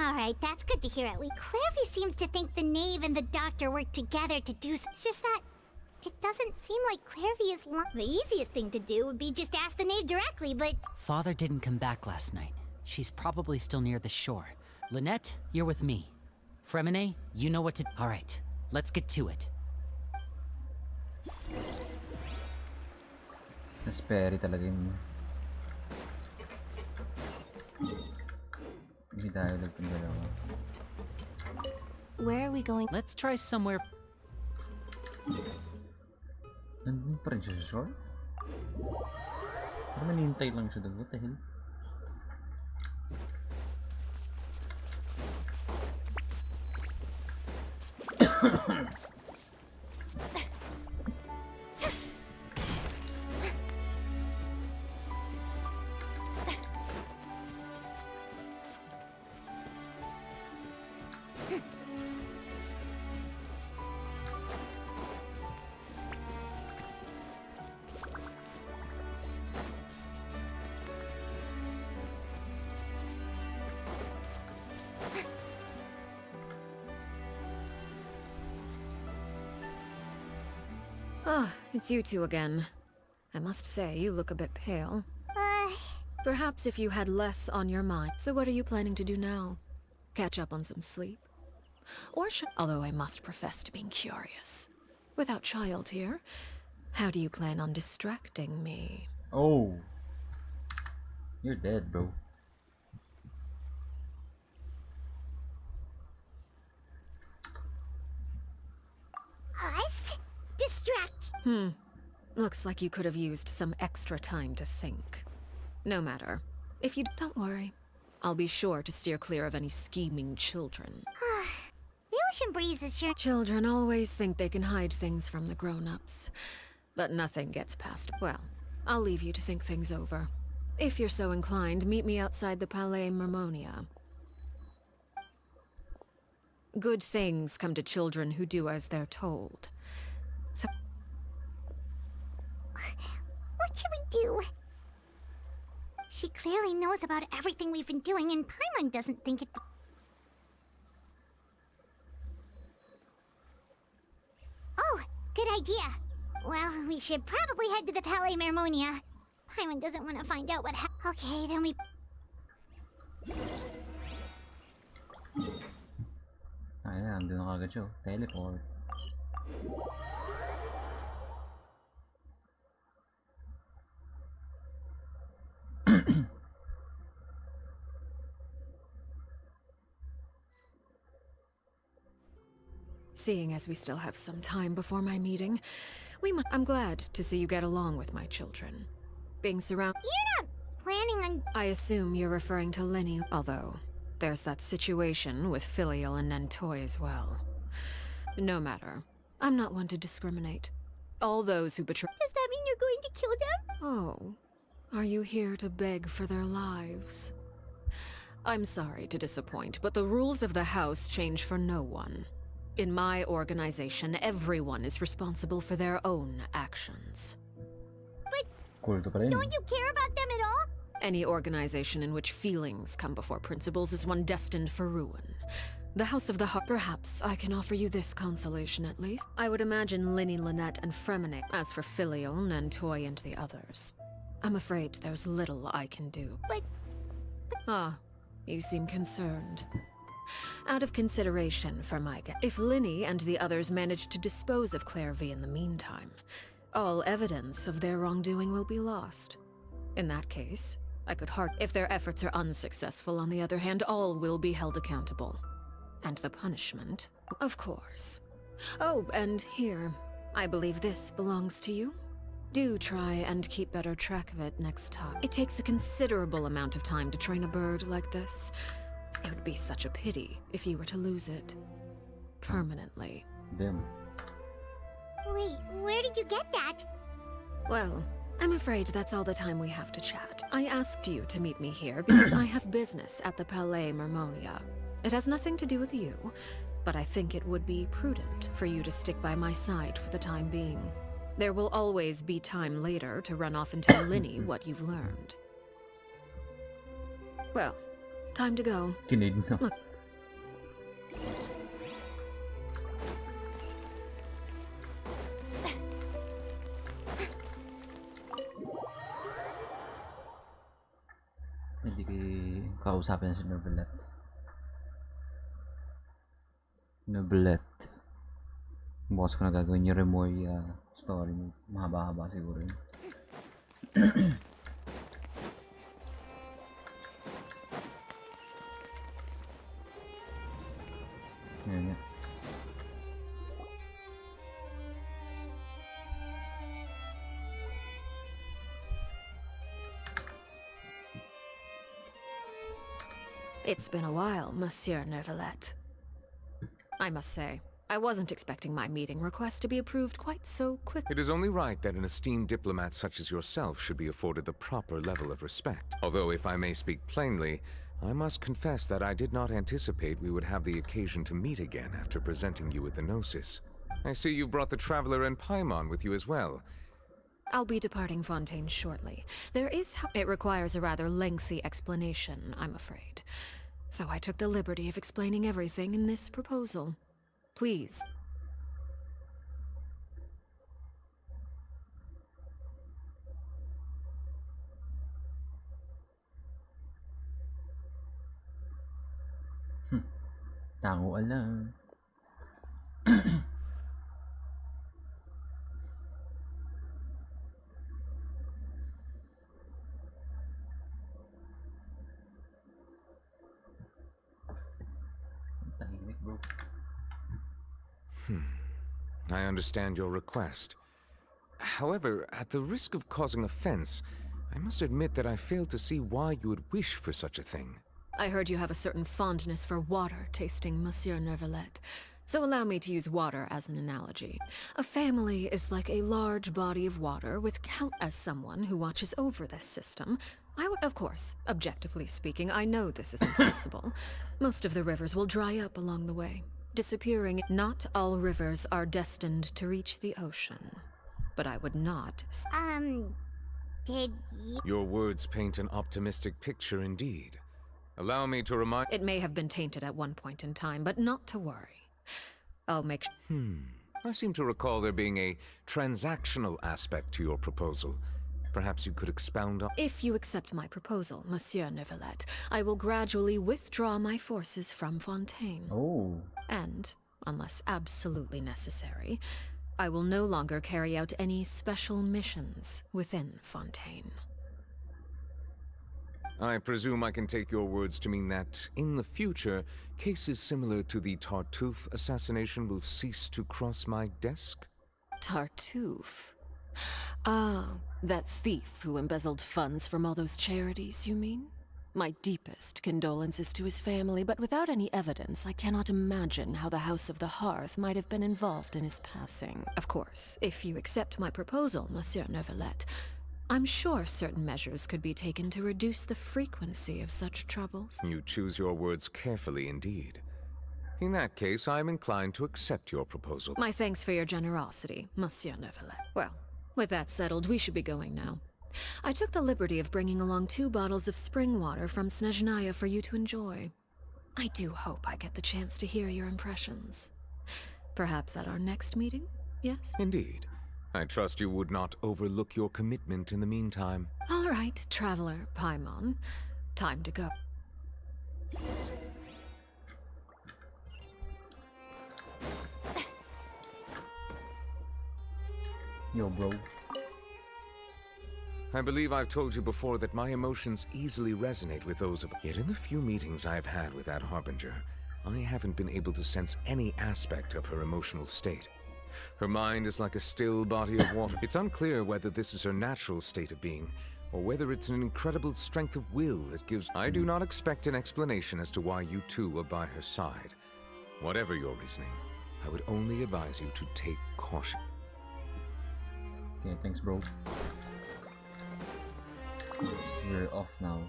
Alright, that's good to hear at least. Clairvy seems to think the Knave and the Doctor work together to do... It's just that... It doesn't seem like Clairvy is... The easiest thing to do would be just ask the Knave directly, but... Father didn't come back last night. She's probably still near the shore. Lynette, you're with me. Fremine, you know what to... Alright, let's get to it. Esperi talaga yun. Hindi tayo nagpindalawa. Where are we going? Let's try somewhere... Nandun pa rin siya sa shore? Parang manihintay lang siya doon. What the hell? Ah, it's you two again. I must say, you look a bit pale. Perhaps if you had less on your mind. So what are you planning to do now? Catch up on some sleep? Or should... Although I must profess to being curious. Without child here, how do you plan on distracting me? Oh! You're dead, bro. Us? Distract! Looks like you could have used some extra time to think. No matter. If you don't worry, I'll be sure to steer clear of any scheming children. The ocean breeze is sure... Children always think they can hide things from the grown-ups. But nothing gets past... Well, I'll leave you to think things over. If you're so inclined, meet me outside the Palais Mermonia. Good things come to children who do as they're told. So... What should we do? She clearly knows about everything we've been doing, and Paimon doesn't think it... Oh, good idea. Well, we should probably head to the Palais Mermonia. Paimon doesn't want to find out what Okay, then we... Ayun na, andun na kagad siya. Teleport. Seeing as we still have some time before my meeting, I'm glad to see you get along with my children. Being surrounded... You're not planning on... I assume you're referring to Lenny, although there's that situation with Filial and Nentoy as well. No matter. I'm not one to discriminate. All those who betray... Does that mean you're going to kill them? Oh. Are you here to beg for their lives? I'm sorry to disappoint, but the rules of the house change for no one. In my organization, everyone is responsible for their own actions. But don't you care about them at all? Any organization in which feelings come before principles is one destined for ruin. The House of the Heart. Perhaps I can offer you this consolation at least. I would imagine Linny, Lynette, and Fremine. As for Filial, Nentoy, and the others, I'm afraid there's little I can do. But... Ah, you seem concerned. Out of consideration for my guest, if Linny and the others manage to dispose of Clairvy in the meantime, all evidence of their wrongdoing will be lost. In that case, I could if their efforts are unsuccessful, on the other hand, all will be held accountable. And the punishment, of course. Oh, and here, I believe this belongs to you. Do try and keep better track of it next time. It takes a considerable amount of time to train a bird like this. It would be such a pity if you were to lose it. Permanently. Damn. Wait, where did you get that? Well, I'm afraid that's all the time we have to chat. I asked you to meet me here because I have business at the Palais Mermonia. It has nothing to do with you, but I think it would be prudent for you to stick by my side for the time being. There will always be time later to run off and tell Linny what you've learned. Well, time to go. Kinig na. Look. Hindi kausapin si Neuvillette. Neuvillette. Bukas ko na gagawin yung Remoy story mo. Mahaba-haba siguro yun. Yun nga. It's been a while, Monsieur Neuvillette. I must say, I wasn't expecting my meeting request to be approved quite so quickly. It is only right that an esteemed diplomat such as yourself should be afforded the proper level of respect. Although, if I may speak plainly, I must confess that I did not anticipate we would have the occasion to meet again after presenting you with the Gnosis. I see you've brought the Traveler and Paimon with you as well. I'll be departing Fontaine shortly. It requires a rather lengthy explanation, I'm afraid. So I took the liberty of explaining everything in this proposal. Please. Tango alam. Tahimik, bro. I understand your request. However, at the risk of causing offense, I must admit that I fail to see why you would wish for such a thing. I heard you have a certain fondness for water tasting, Monsieur Neuvillette. So allow me to use water as an analogy. A family is like a large body of water with count. As someone who watches over this system, of course, objectively speaking, I know this is impossible. Most of the rivers will dry up along the way, disappearing. Not all rivers are destined to reach the ocean. But I would not... Did you... Your words paint an optimistic picture indeed. Allow me to remind... It may have been tainted at one point in time, but not to worry. I'll make I seem to recall there being a transactional aspect to your proposal. Perhaps you could expound on... If you accept my proposal, Monsieur Neuvillette, I will gradually withdraw my forces from Fontaine. Oh. And, unless absolutely necessary, I will no longer carry out any special missions within Fontaine. I presume I can take your words to mean that, in the future, cases similar to the Tartuffe assassination will cease to cross my desk? Tartuffe? Ah, that thief who embezzled funds from all those charities, you mean? My deepest condolences to his family, but without any evidence, I cannot imagine how the House of the Hearth might have been involved in his passing. Of course, if you accept my proposal, Monsieur Neuvillette, I'm sure certain measures could be taken to reduce the frequency of such troubles. You choose your words carefully indeed. In that case, I am inclined to accept your proposal. My thanks for your generosity, Monsieur Neuvillette. Well, with that settled, we should be going now. I took the liberty of bringing along 2 bottles of spring water from Snezhnaya for you to enjoy. I do hope I get the chance to hear your impressions. Perhaps at our next meeting, yes? Indeed. I trust you would not overlook your commitment in the meantime. All right, Traveler Paimon. Time to go. Yo, bro. I believe I've told you before that my emotions easily resonate with those of... Yet in the few meetings I've had with that Harbinger, I haven't been able to sense any aspect of her emotional state. Her mind is like a still body of water. It's unclear whether this is her natural state of being, or whether it's an incredible strength of will that gives... I do not expect an explanation as to why you two are by her side. Whatever your reasoning, I would only advise you to take caution. Okay, thanks, bro. We're off now.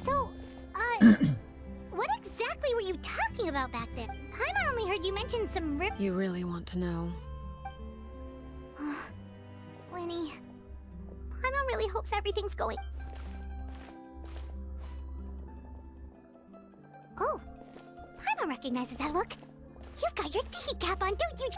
So, what exactly were you talking about back there? Paimon only heard you mention some You really want to know? Lenny, Paimon really hopes everything's going... Oh, Paimon recognizes that look. You've got your thinking cap on, don't you?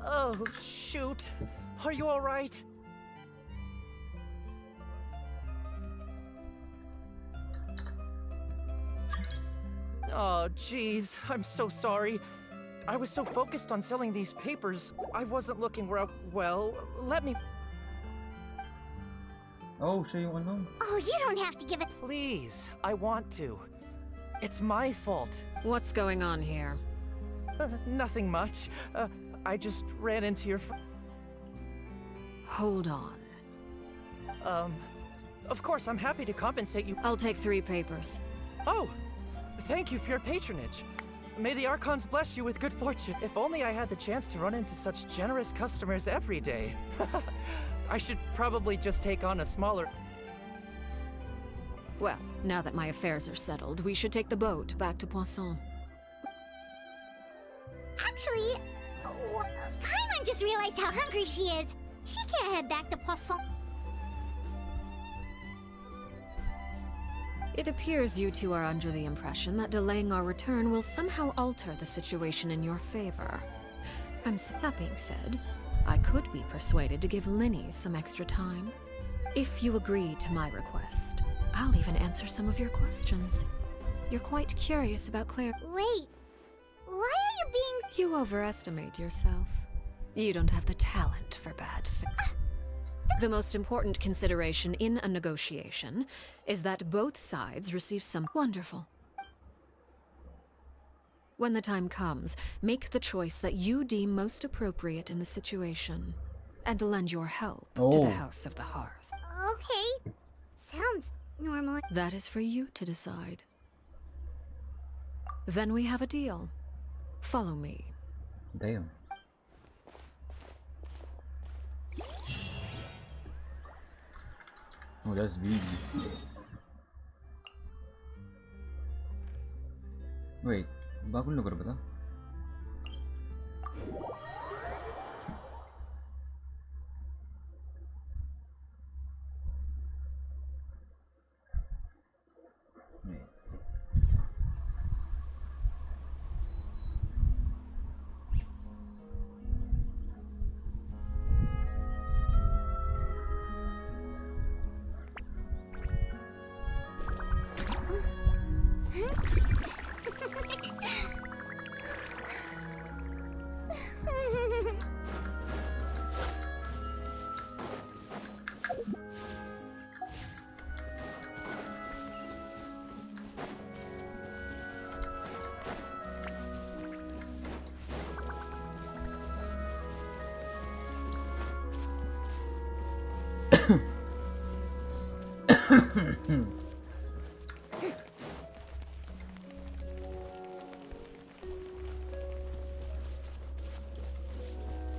Oh, shoot. Are you alright? Oh, jeez. I'm so sorry. I was so focused on selling these papers, I wasn't looking where well, let me... Oh, siya yung ano? Oh, you don't have to give it... Please, I want to. It's my fault. What's going on here? Nothing much. I just ran into your Hold on. Of course, I'm happy to compensate you. I'll take 3 papers. Oh! Thank you for your patronage. May the Archons bless you with good fortune. If only I had the chance to run into such generous customers every day. I should probably just take on a smaller... Well, now that my affairs are settled, we should take the boat back to Poisson. Actually, Paimon just realized how hungry she is. She can't head back to Poisson. It appears you two are under the impression that delaying our return will somehow alter the situation in your favor. That being said, I could be persuaded to give Lynnie some extra time. If you agree to my request, I'll even answer some of your questions. You're quite curious about Claire. Wait, why are you being... You overestimate yourself. You don't have the talent for bad things. The most important consideration in a negotiation is that both sides receive some... Wonderful. When the time comes, make the choice that you deem most appropriate in the situation, and lend your help to the House of the Hearth. Okay. Sounds normal. That is for you to decide. Then we have a deal. Follow me. Damn. Oh, that's big. Wait, bagong lugar ba to? Wait.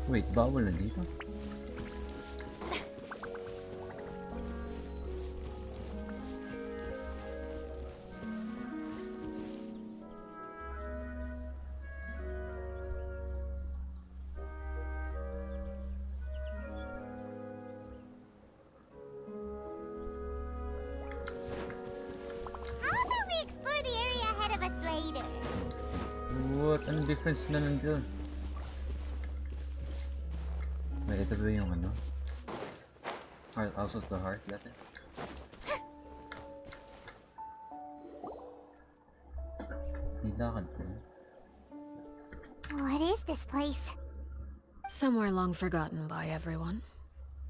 Wait, bawal na dito? How about we explore the area ahead of us later? What? Anong difference na nandun? Wait, ito ba yung ano? House of the Hearth dati? Nilakad ko. What is this place? Somewhere long forgotten by everyone.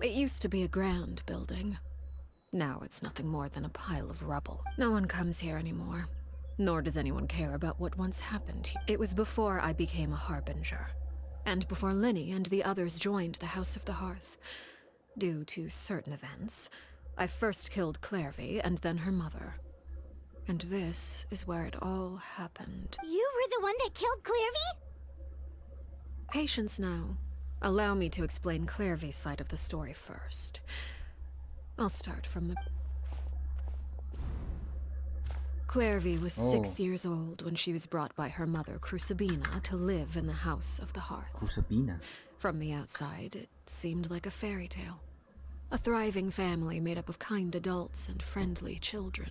It used to be a grand building. Now it's nothing more than a pile of rubble. No one comes here anymore. Nor does anyone care about what once happened here. It was before I became a harbinger. And before Linny and the others joined the House of the Hearth. Due to certain events, I first killed Clairvy and then her mother. And this is where it all happened. You were the one that killed Clairvy? Patience now. Allow me to explain Clairvy's side of the story first. I'll start from the... Clairvy was 6 years old when she was brought by her mother, Crucibina, to live in the House of the Hearth. Crucibina? From the outside, it seemed like a fairy tale. A thriving family made up of kind adults and friendly children.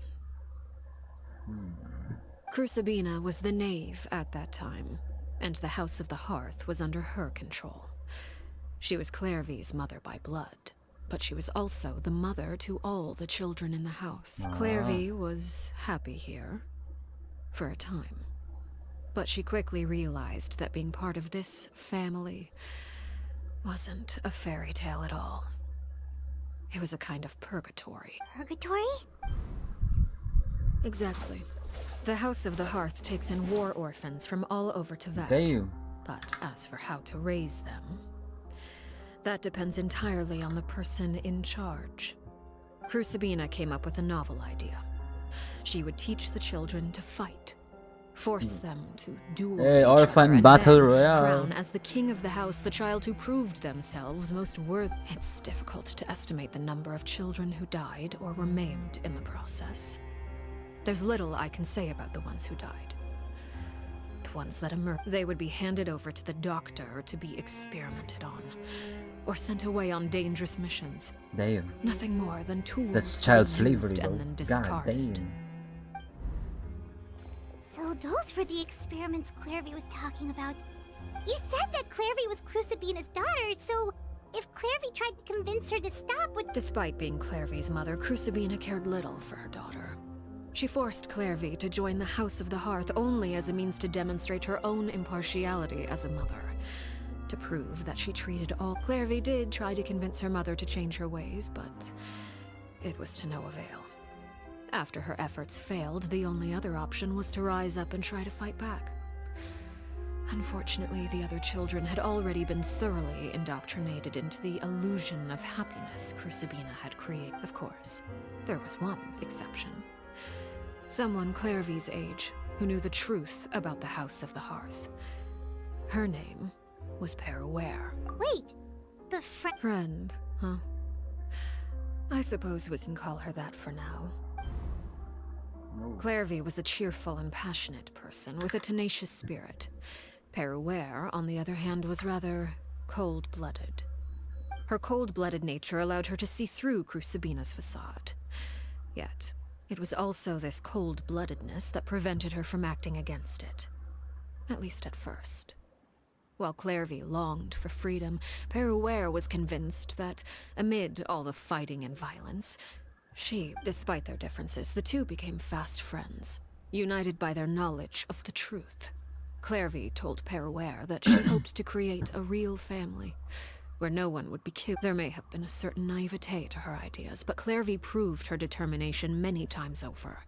Crucibina was the knave at that time, and the House of the Hearth was under her control. She was Clairvy's mother by blood, but she was also the mother to all the children in the house. Clairvy was happy here, for a time. But she quickly realized that being part of this family wasn't a fairy tale at all. It was a kind of purgatory. Purgatory? Exactly. The House of the Hearth takes in war orphans from all over Teyvat. Damn. But as for how to raise them, that depends entirely on the person in charge. Crucibina came up with a novel idea. She would teach the children to fight, force them to duel Hey, each orphan other, and battle then royale. crown as the king of the house the child who proved themselves most worthy. It's difficult to estimate the number of children who died or were maimed in the process. There's little I can say about the ones who died. The ones that emerged, they would be handed over to the doctor to be experimented on, or sent away on dangerous missions. Damn. Nothing more than tools That's to child be slavery, used bro. and then God discarded. damn. So those were the experiments Clairvy was talking about. You said that Clairvy was Crucibina's daughter, so if Clairvy tried to convince her to stop, would... Despite being Clairvy's mother, Crucibina cared little for her daughter. She forced Clairvy to join the House of the Hearth only as a means to demonstrate her own impartiality as a mother. To prove that she treated all... Clairvy did try to convince her mother to change her ways, but it was to no avail. After her efforts failed, the only other option was to rise up and try to fight back. Unfortunately, the other children had already been thoroughly indoctrinated into the illusion of happiness Crucibina had created. Of course, there was one exception. Someone Clairvy's age who knew the truth about the House of the Hearth. Her name was Peruere. Wait, the Friend, huh? I suppose we can call her that for now. Clairvy was a cheerful and passionate person with a tenacious spirit. Peruere, on the other hand, was rather cold-blooded. Her cold-blooded nature allowed her to see through Crucibina's facade. Yet, it was also this cold-bloodedness that prevented her from acting against it. At least at first. While Clairvy longed for freedom, Peruere was convinced that, amid all the fighting and violence, despite their differences, the two became fast friends, united by their knowledge of the truth. Clairvy told Peruere that she hoped to create a real family, where no one would be killed. There may have been a certain naivete to her ideas, but Clairvy proved her determination many times over.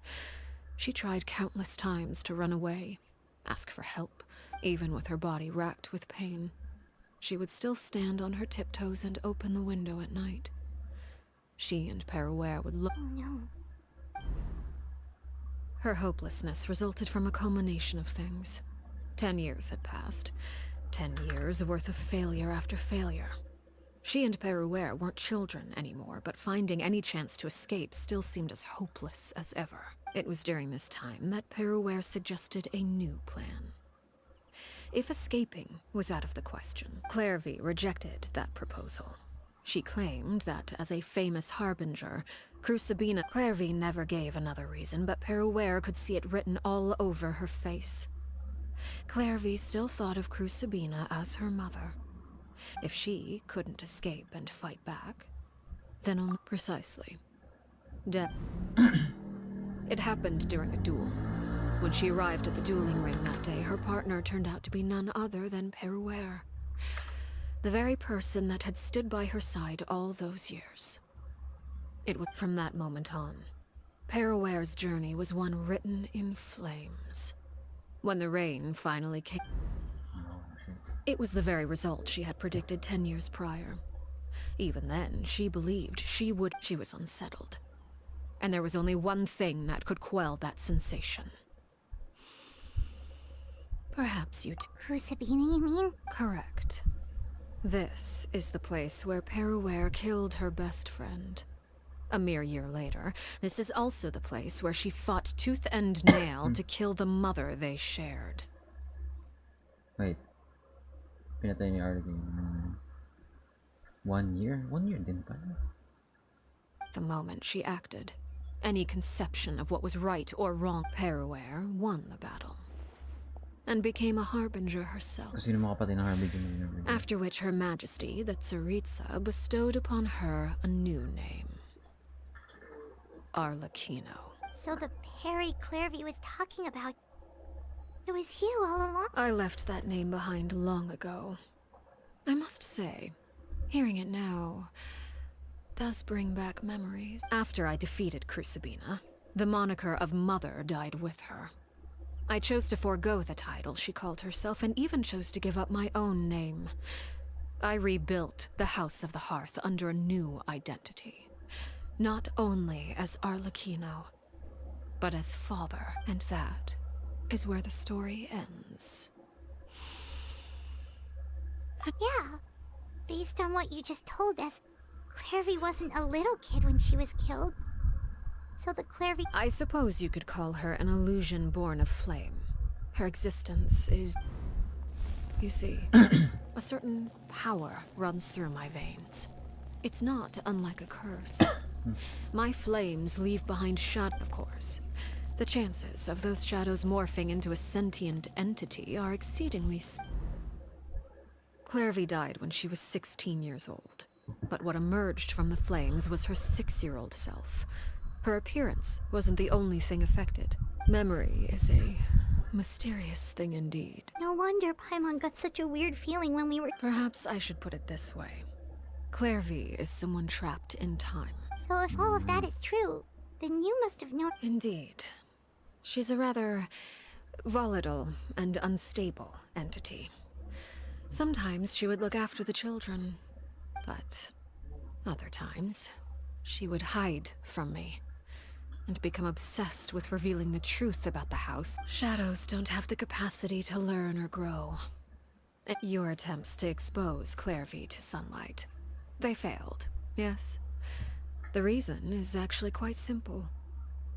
She tried countless times to run away, ask for help, even with her body racked with pain. She would still stand on her tiptoes and open the window at night. She and Peruere would look. Oh no. Her hopelessness resulted from a culmination of things. 10 years had passed. 10 years worth of failure after failure. She and Peruere weren't children anymore, but finding any chance to escape still seemed as hopeless as ever. It was during this time that Peruere suggested a new plan. If escaping was out of the question, Clairvy rejected that proposal. She claimed that, as a famous harbinger, Crucibina. Clairvy never gave another reason, but Peruere could see it written all over her face. Clairvy still thought of Crucibina as her mother. If she couldn't escape and fight back, then only precisely. Death. It happened during a duel. When she arrived at the dueling ring that day, her partner turned out to be none other than Peruere. The very person that had stood by her side all those years. It was from that moment on. Peruere's journey was one written in flames. When the rain finally came, it was the very result she had predicted 10 years prior. Even then, she believed she was unsettled. And there was only one thing that could quell that sensation. Perhaps you Crucibina, you mean? Correct. This is the place where Peruere killed her best friend. A mere year later, this is also the place where she fought tooth and nail to kill the mother they shared. Wait. Pinatay ni Arlecchino. 1 year? 1 year din pala. The moment she acted, any conception of what was right or wrong, Peruere won the battle. And became a harbinger herself. After which Her Majesty, the Tsaritsa, bestowed upon her a new name. Arlecchino. So the Perry Clairvy was talking about, it was you all along? I left that name behind long ago. I must say, hearing it now does bring back memories. After I defeated Crucibina, the moniker of Mother died with her. I chose to forego the title she called herself, and even chose to give up my own name. I rebuilt the House of the Hearth under a new identity. Not only as Arlecchino, but as father. And that is where the story ends. Yeah. Based on what you just told us, Clairvy wasn't a little kid when she was killed. So the Clairvy... I suppose you could call her an illusion born of flame. Her existence is... You see, a certain power runs through my veins. It's not unlike a curse. My flames leave behind shadows, of course. The chances of those shadows morphing into a sentient entity are exceedingly... Clairvy died when she was 16 years old. But what emerged from the flames was her 6-year-old self. Her appearance wasn't the only thing affected. Memory is a mysterious thing indeed. No wonder Paimon got such a weird feeling when we were... Perhaps I should put it this way. Clairvy is someone trapped in time. So if all of that is true, then you must have known... Indeed. She's a rather Volatile and unstable entity. Sometimes she would look after the children, but other times she would hide from me and become obsessed with revealing the truth about the house. Shadows don't have the capacity to learn or grow. Your attempts to expose Clairvy to sunlight, they failed, yes? The reason is actually quite simple.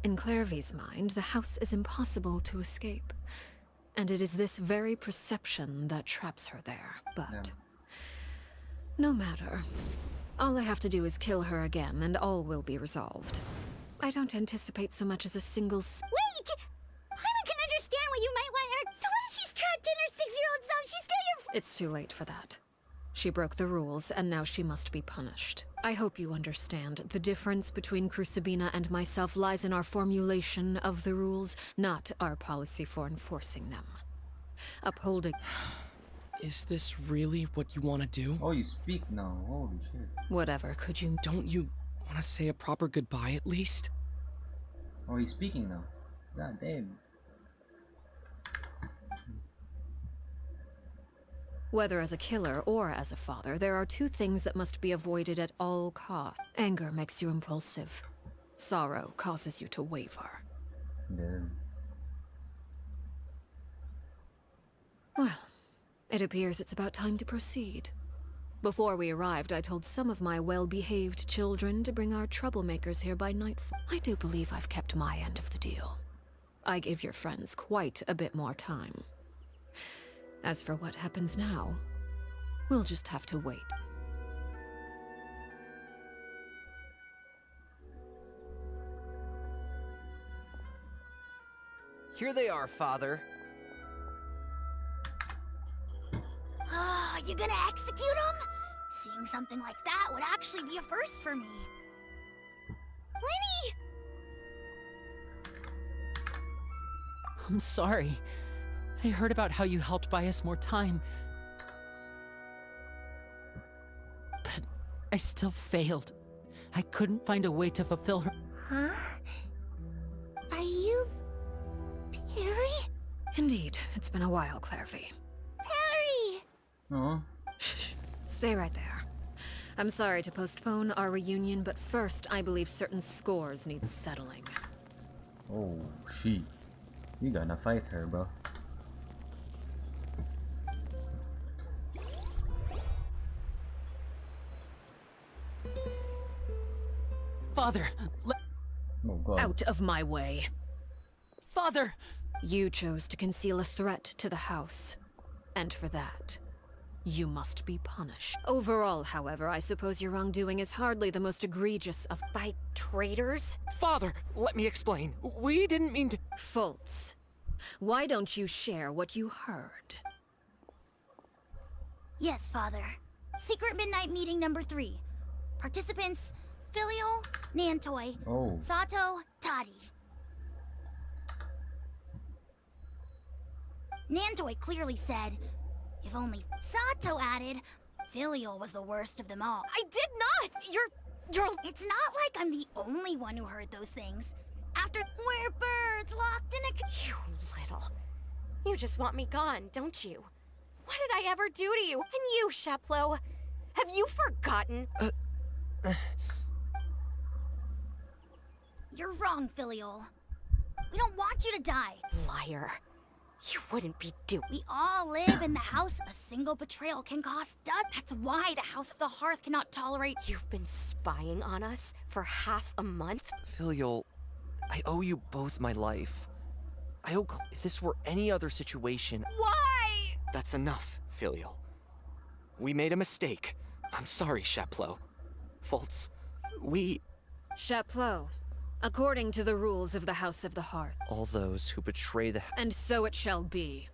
In Clairvy's mind, the house is impossible to escape. And it is this very perception that traps her there. But no matter. All I have to do is kill her again, and all will be resolved. I don't anticipate so much as a single Wait! Paimon can understand why you might want her. So what if she's trapped in her 6-year-old self? She's still your It's too late for that. She broke the rules, and now she must be punished. I hope you understand. The difference between Crucibina and myself lies in our formulation of the rules, not our policy for enforcing them. Upholding... Is this really what you want to do? Oh, you speak now. Holy shit. Whatever, could you... Don't you want to say a proper goodbye at least? Oh, he's speaking now. God damn. Whether as a killer or as a father, there are two things that must be avoided at all costs. Anger makes you impulsive. Sorrow causes you to waver. Damn. Well, it appears it's about time to proceed. Before we arrived, I told some of my well-behaved children to bring our troublemakers here by nightfall. I do believe I've kept my end of the deal. I gave your friends quite a bit more time. As for what happens now, we'll just have to wait. Here they are, Father. Ah, you gonna execute him? Seeing something like that would actually be a first for me. Lenny! I'm sorry. I heard about how you helped buy us more time. But I still failed. I couldn't find a way to fulfill her. Huh? Are you... Perry? Indeed, it's been a while, Clairvy. Perry! Oh. Shh. Stay right there. I'm sorry to postpone our reunion, but first, I believe certain scores need settling. Oh, she. You gonna fight her, bro. Father! Oh, God. Out of my way. Father! You chose to conceal a threat to the house. And for that, you must be punished. Overall, however, I suppose your wrongdoing is hardly the most egregious of... By traitors? Father, let me explain. We didn't mean to... Faults. Why don't you share what you heard? Yes, Father. Secret midnight meeting number 3. Participants: Filial, Nantoi, Oh. Sato, Tadi. Nantoi clearly said, if only Sato added, Filial was the worst of them all. I did not! You're... It's not like I'm the only one who heard those things. After we're birds locked in a... You little... You just want me gone, don't you? What did I ever do to you? And you, Chaplo? Have you forgotten? You're wrong, Filial. We don't want you to die. Liar. You wouldn't be duped. We all live in the house. A single betrayal can cost death. That's why the House of the Hearth cannot tolerate... You've been spying on us for half a month? Filial, I owe you both my life. If this were any other situation... Why? That's enough, Filial. We made a mistake. I'm sorry, Chaplo. Faults. Chaplo, according to the rules of the House of the Hearth. All those who betray the... And so it shall be.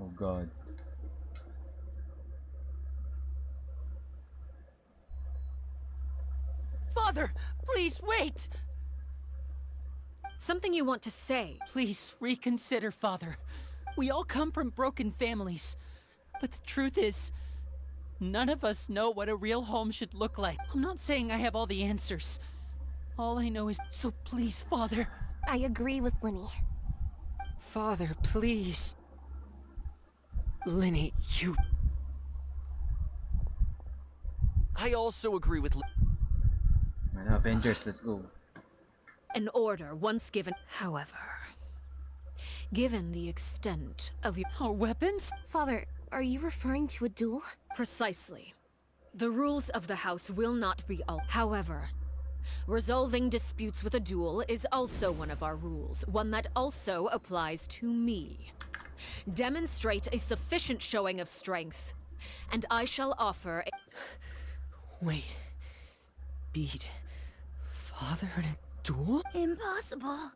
Oh, God. Father! Please wait! Something you want to say? Please reconsider, Father. We all come from broken families. But the truth is, none of us know what a real home should look like. I'm not saying I have all the answers. All I know is, so please, Father. I agree with Lenny. Father, please. Linny, you... I also agree with... Avengers, let's go. An order once given. However, given the extent of our weapons... Father, are you referring to a duel? Precisely. The rules of the house will not be altered. However, resolving disputes with a duel is also one of our rules, one that also applies to me. Demonstrate a sufficient showing of strength, and I shall offer a... Wait. Beat Father in a duel? Impossible.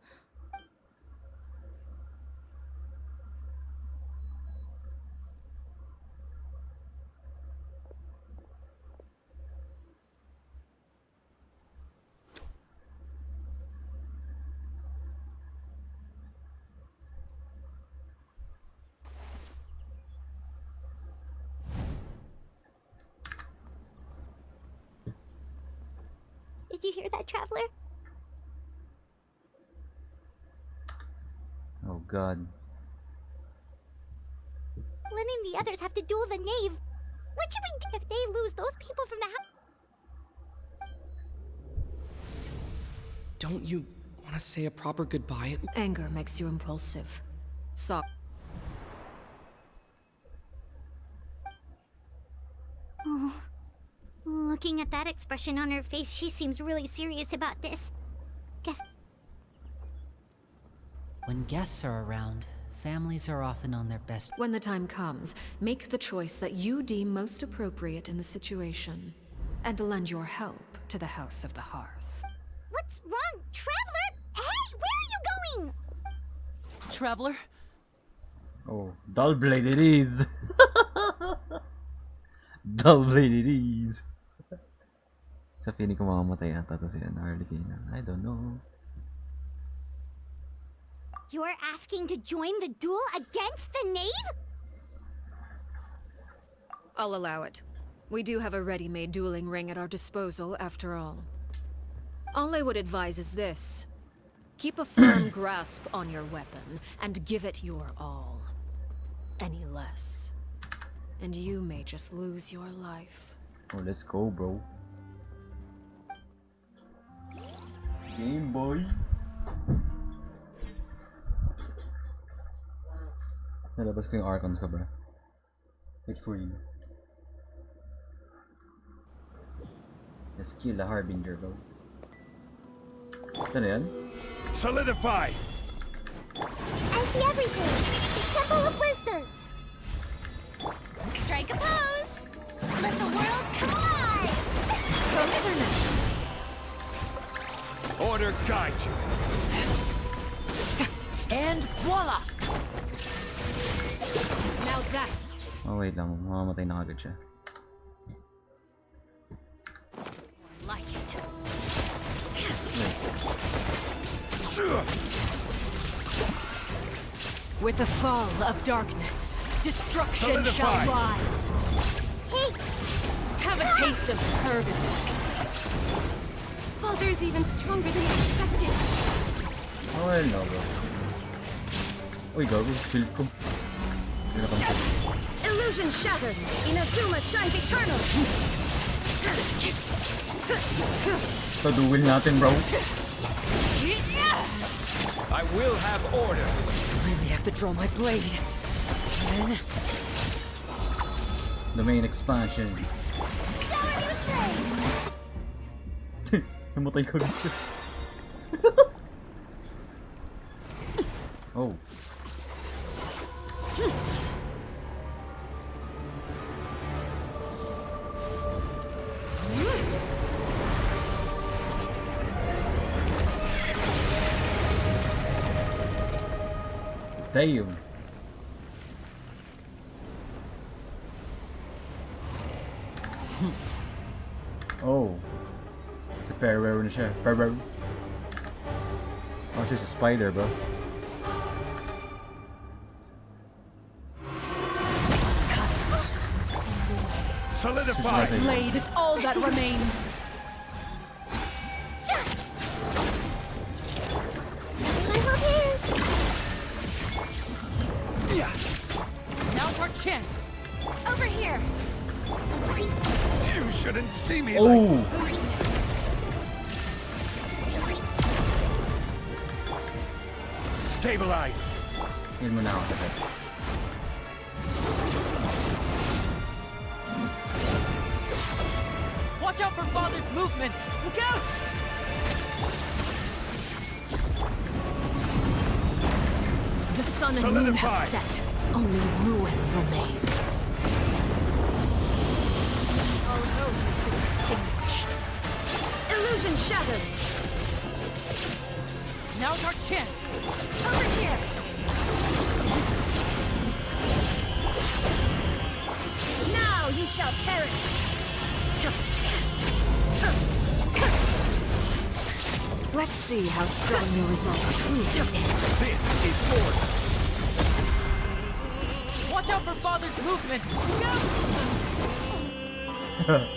Did you hear that, Traveler? Oh god. Lynn and the others have to duel the knave. What should we do if they lose those people from the house? Don't you want to say a proper goodbye? Anger makes you impulsive. Oh. Looking at that expression on her face, she seems really serious about this. Guess... When guests are around, families are often on their best. When the time comes, make the choice that you deem most appropriate in the situation, and lend your help to the House of the Hearth. What's wrong, Traveler? Hey, where are you going? Traveler? Oh, dull blade it is. Dull blade it is. Sa feeling ko mamamatay ata to si Arlecchino. I don't know. You're asking to join the duel against the knave? I'll allow it. We do have a ready-made dueling ring at our disposal, after all. All I would advise is this. Keep a firm grasp on your weapon, and give it your all. Any less, and you may just lose your life. Oh, let's go, bro. Game Boy. Nalabas ko yung Archons ko, bro. Wait for you. Just kill the Harbinger, bro. Ito na yan? Solidify! I see everything. The Temple of Wisdom. Strike a pose. Let the world come alive. Closer now. Order guide you. And voila! Now that's... Oh, wait lang. Mamamatay na agad siya. like it. With the fall of darkness, destruction shall rise. Hey! Have a taste of purgatory. Father's even stronger than expected. Oh, I know, bro. Uy, gago. Shield ko. Illusion shattered! Inazuma shines eternal! So duel natin, bro. I will have order. I only have to draw my blade. Then... Domain expansion. Shower me with praise! Namatay ko rin siya. Oh. Damn. Oh. Si Perro na siya. Perro. Oh, she's a spider, bro. Solidify! Blade is all that remains. chance! Over here! You shouldn't see me Oh! Stabilize! Heal mo na ako agad. Watch out for Father's movements! Look out! The sun and moon have set. Only ruin remains. All hope has been extinguished. Illusion shattered. Now's our chance! Over here! Now you shall perish! Let's see how strong your resolve truly is. This is order! Watch out for Father's movement! Look out!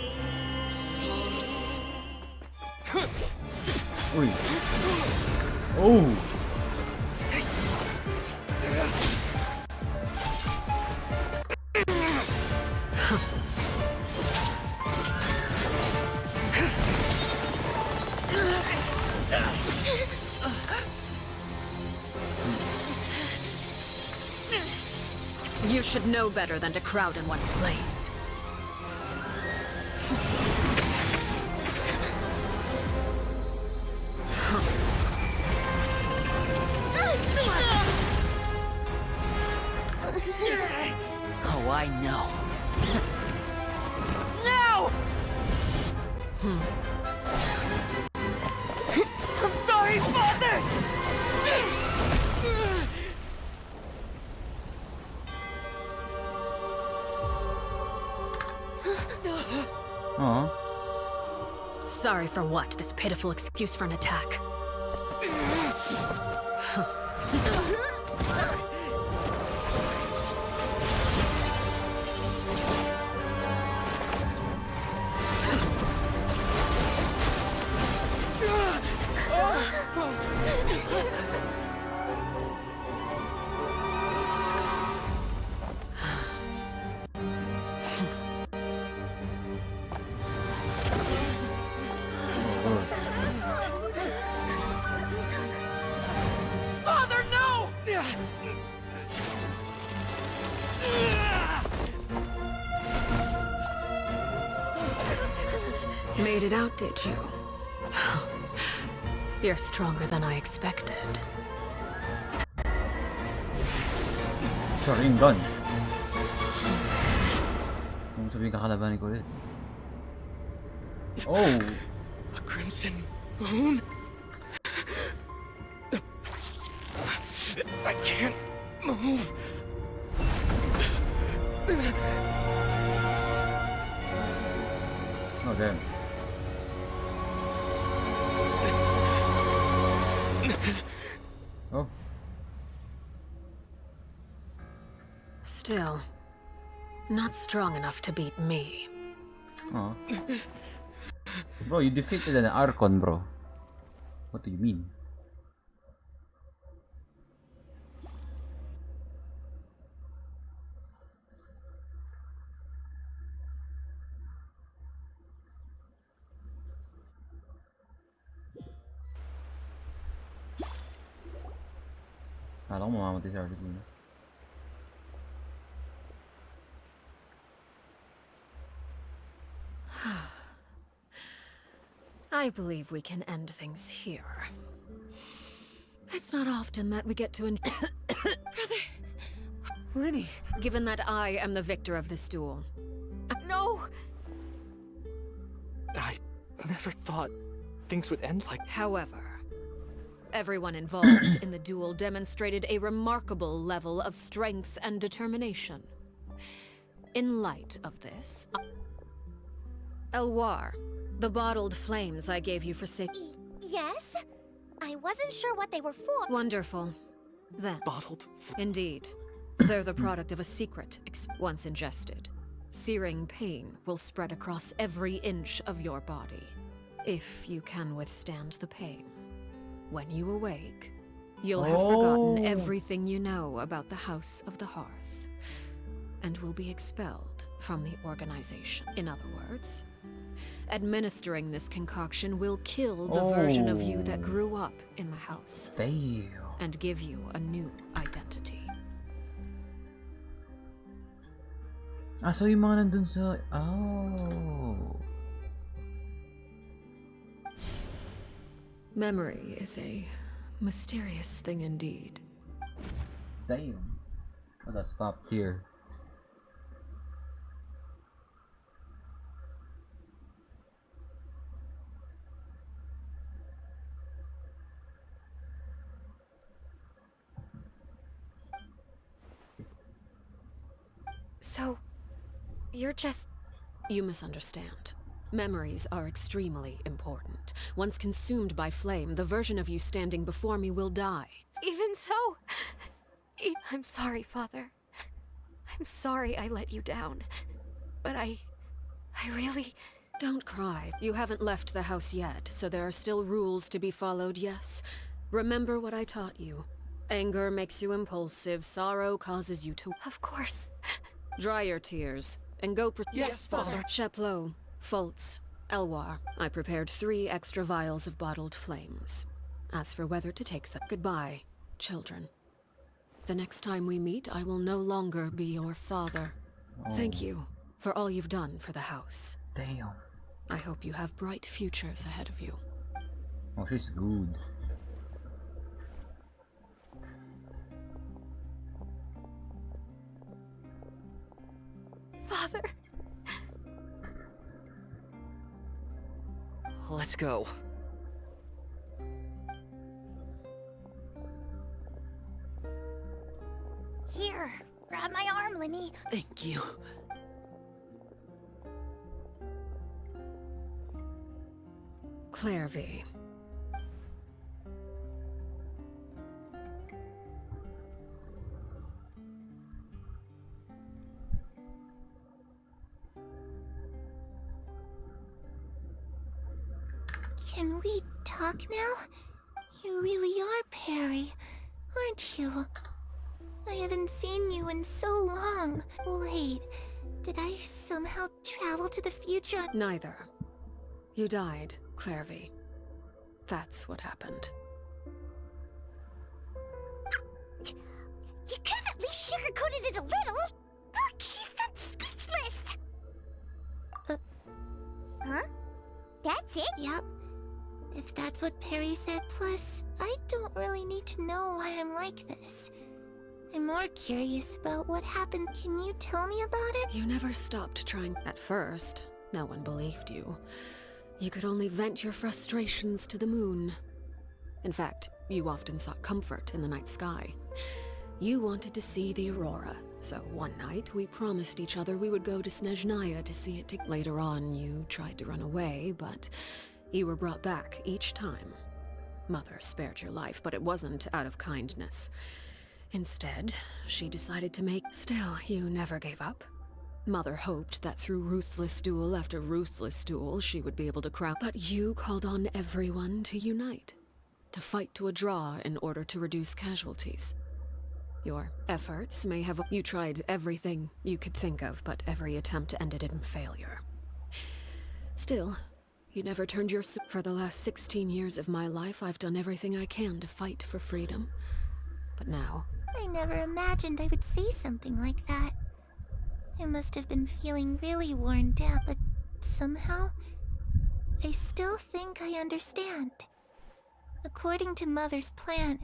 Uy. Oh! You should know better than to crowd in one place. Oh, I know. No! I'm sorry, Father! Aw. Sorry for what? This pitiful excuse for an attack. Father, no! Made it out, did you? You're stronger than I expected. Sharingan. Kung sabihin kakalabanin ko ulit. Oh! A crimson moon? I can't move. Oh, damn. Oh. Still, not strong enough to beat me. Oh. Bro, you defeated an Archon, bro. What do you mean? Kala ko mamamatay si Arlecchino. I believe we can end things here. It's not often that we get to Brother! Lenny. Given that I am the victor of this duel. No! I never thought things would end like... However, everyone involved in the duel demonstrated a remarkable level of strength and determination. In light of this, Elwar, the bottled flames I gave you for Yes? I wasn't sure what they were for. Wonderful. Then, Bottled? indeed, they're the product of a secret. Once ingested, searing pain will spread across every inch of your body. If you can withstand the pain, when you awake, you'll have forgotten everything you know about the House of the Hearth. and will be expelled from the organization. In other words, administering this concoction will kill the version of you that grew up in the house. Damn. And give you a new identity. Ah, so yung mga nandun sa... Oh. Memory is a mysterious thing indeed. Damn. Oh, that stopped here. So, you're just... You misunderstand. Memories are extremely important. Once consumed by flame, the version of you standing before me will die. Even so... I'm sorry, Father. I'm sorry I let you down. But I really... Don't cry. You haven't left the house yet, so there are still rules to be followed, yes? Remember what I taught you. Anger makes you impulsive, sorrow causes you to... Of course. Dry your tears, and go Yes, Father. Chaplot, Foltz, Elwar, I prepared 3 extra vials of bottled flames. As for whether to take them, goodbye, children. The next time we meet, I will no longer be your father. Thank you for all you've done for the house. Damn. I hope you have bright futures ahead of you. Oh, she's good. Father. Let's go. Here, grab my arm, Linny. Thank you. Clairvy. Can we talk now? You really are Perry, aren't you? I haven't seen you in so long. Wait, did I somehow travel to the future? Neither. You died, Clairvy. That's what happened. You could have at least sugarcoated it a little. Look, she's done speechless. Huh? That's it? Yep. If that's what Perry said, plus, I don't really need to know why I'm like this. I'm more curious about what happened. Can you tell me about it? You never stopped trying. At first, no one believed you. You could only vent your frustrations to the moon. In fact, you often sought comfort in the night sky. You wanted to see the aurora, so one night we promised each other we would go to Snezhnaya to see it. Later on, you tried to run away, but you were brought back each time. Mother spared your life, but it wasn't out of kindness. Instead, she decided to make... Still, you never gave up. Mother hoped that through ruthless duel after ruthless duel, she would be able to crown... But you called on everyone to unite. To fight to a draw in order to reduce casualties. Your efforts may have... You tried everything you could think of, but every attempt ended in failure. Still, you never turned your... For the last 16 years of my life, I've done everything I can to fight for freedom. But now... I never imagined I would say something like that. I must have been feeling really worn down, but somehow, I still think I understand. According to Mother's plan,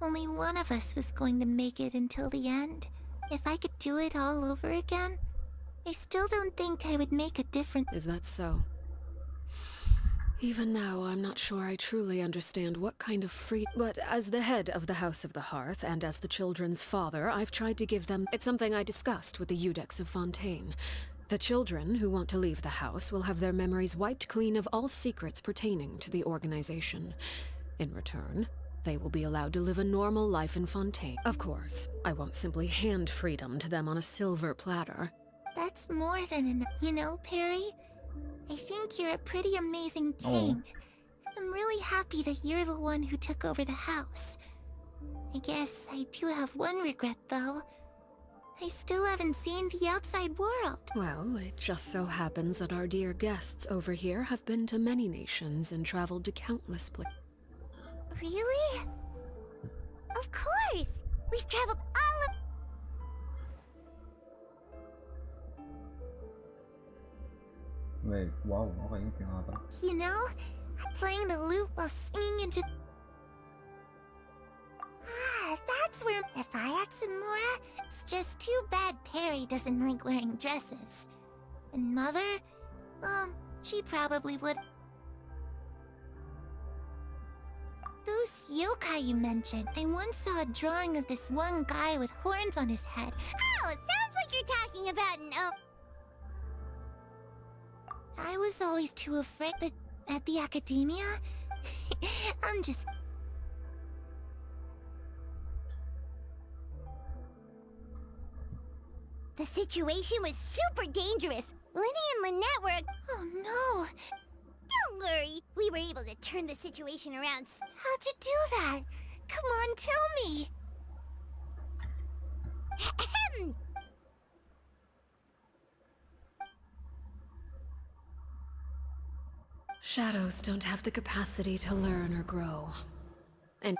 only one of us was going to make it until the end. If I could do it all over again, I still don't think I would make a difference. Is that so? Even now, I'm not sure I truly understand what kind of freedom... But as the head of the House of the Hearth, and as the children's father, I've tried to give them... It's something I discussed with the Eudex of Fontaine. The children who want to leave the house will have their memories wiped clean of all secrets pertaining to the organization. In return, they will be allowed to live a normal life in Fontaine. Of course, I won't simply hand freedom to them on a silver platter. That's more than enough. You know, Perry, I think you're a pretty amazing king. I'm really happy that you're the one who took over the house. I guess I do have one regret, though. I still haven't seen the outside world. Well, it just so happens that our dear guests over here have been to many nations and traveled to countless places. Really? Of course! We've traveled all of... Wait, wow, okay, tinatawag. You know, playing the lute while singing into... Ah, that's where... If I ask Samora, it's just too bad Perry doesn't like wearing dresses. And Mother, she probably would... Those yokai you mentioned, I once saw a drawing of this one guy with horns on his head. Oh, sounds like you're talking about an I was always too afraid, but at the academia, I'm just... The situation was super dangerous. Lenny and Lynette were... Oh no! Don't worry, we were able to turn the situation around. How'd you do that? Come on, tell me! Shadows don't have the capacity to learn or grow. And...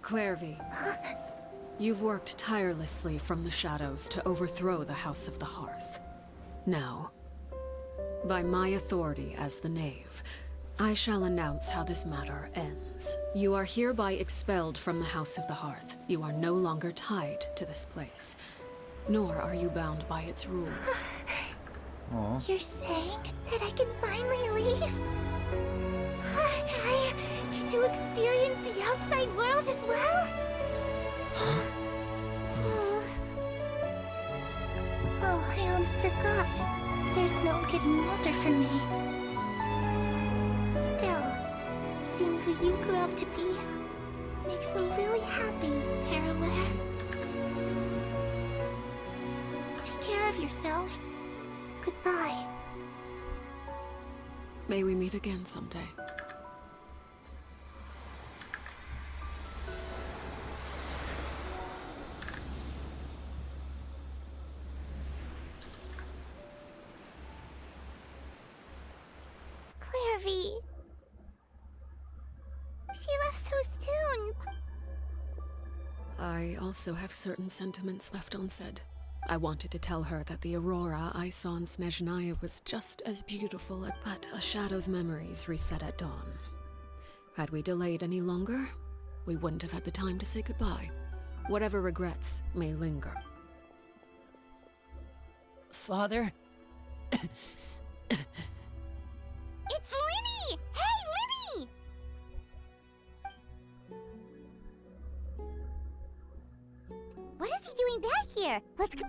Clairvy, you've worked tirelessly from the shadows to overthrow the House of the Hearth. Now, by my authority as the Knave, I shall announce how this matter ends. You are hereby expelled from the House of the Hearth. You are no longer tied to this place, nor are you bound by its rules. Aww. You're saying that I can finally leave? I get to experience the outside world as well? Oh, I almost forgot. There's no getting older for me. Still, seeing who you grew up to be makes me really happy, Parallel. Take care of yourself. Goodbye. May we meet again someday. Clairvy. She left so soon. I also have certain sentiments left unsaid. I wanted to tell her that the aurora I saw in Snezhnaya was just as beautiful, but a shadow's memories reset at dawn. Had we delayed any longer, we wouldn't have had the time to say goodbye. Whatever regrets may linger. Father? It's Linny! Hey, Linny! What is he doing back here? Let's go.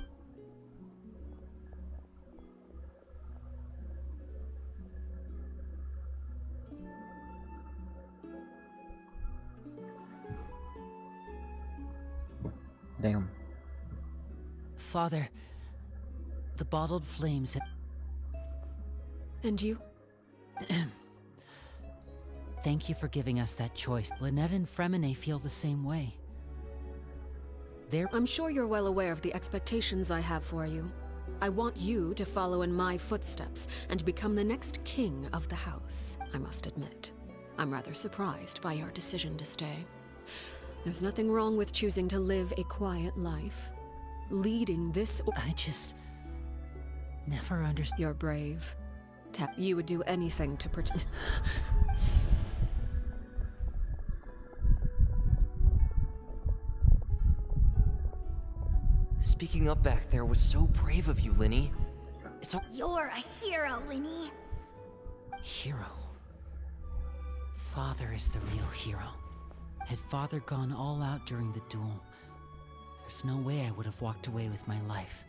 Damn. Father, the bottled flames have... And you? Thank you for giving us that choice. Lynette and Fremine feel the same way. I'm sure you're well aware of the expectations I have for you. I want you to follow in my footsteps and become the next king of the house. I must admit, I'm rather surprised by your decision to stay. There's nothing wrong with choosing to live a quiet life. Leading this... I just... never understood... You're brave. You would do anything to protect... Speaking up back there was so brave of you, Linny. It's all... You're a hero, Linny. Hero? Father is the real hero. Had Father gone all out during the duel, there's no way I would have walked away with my life.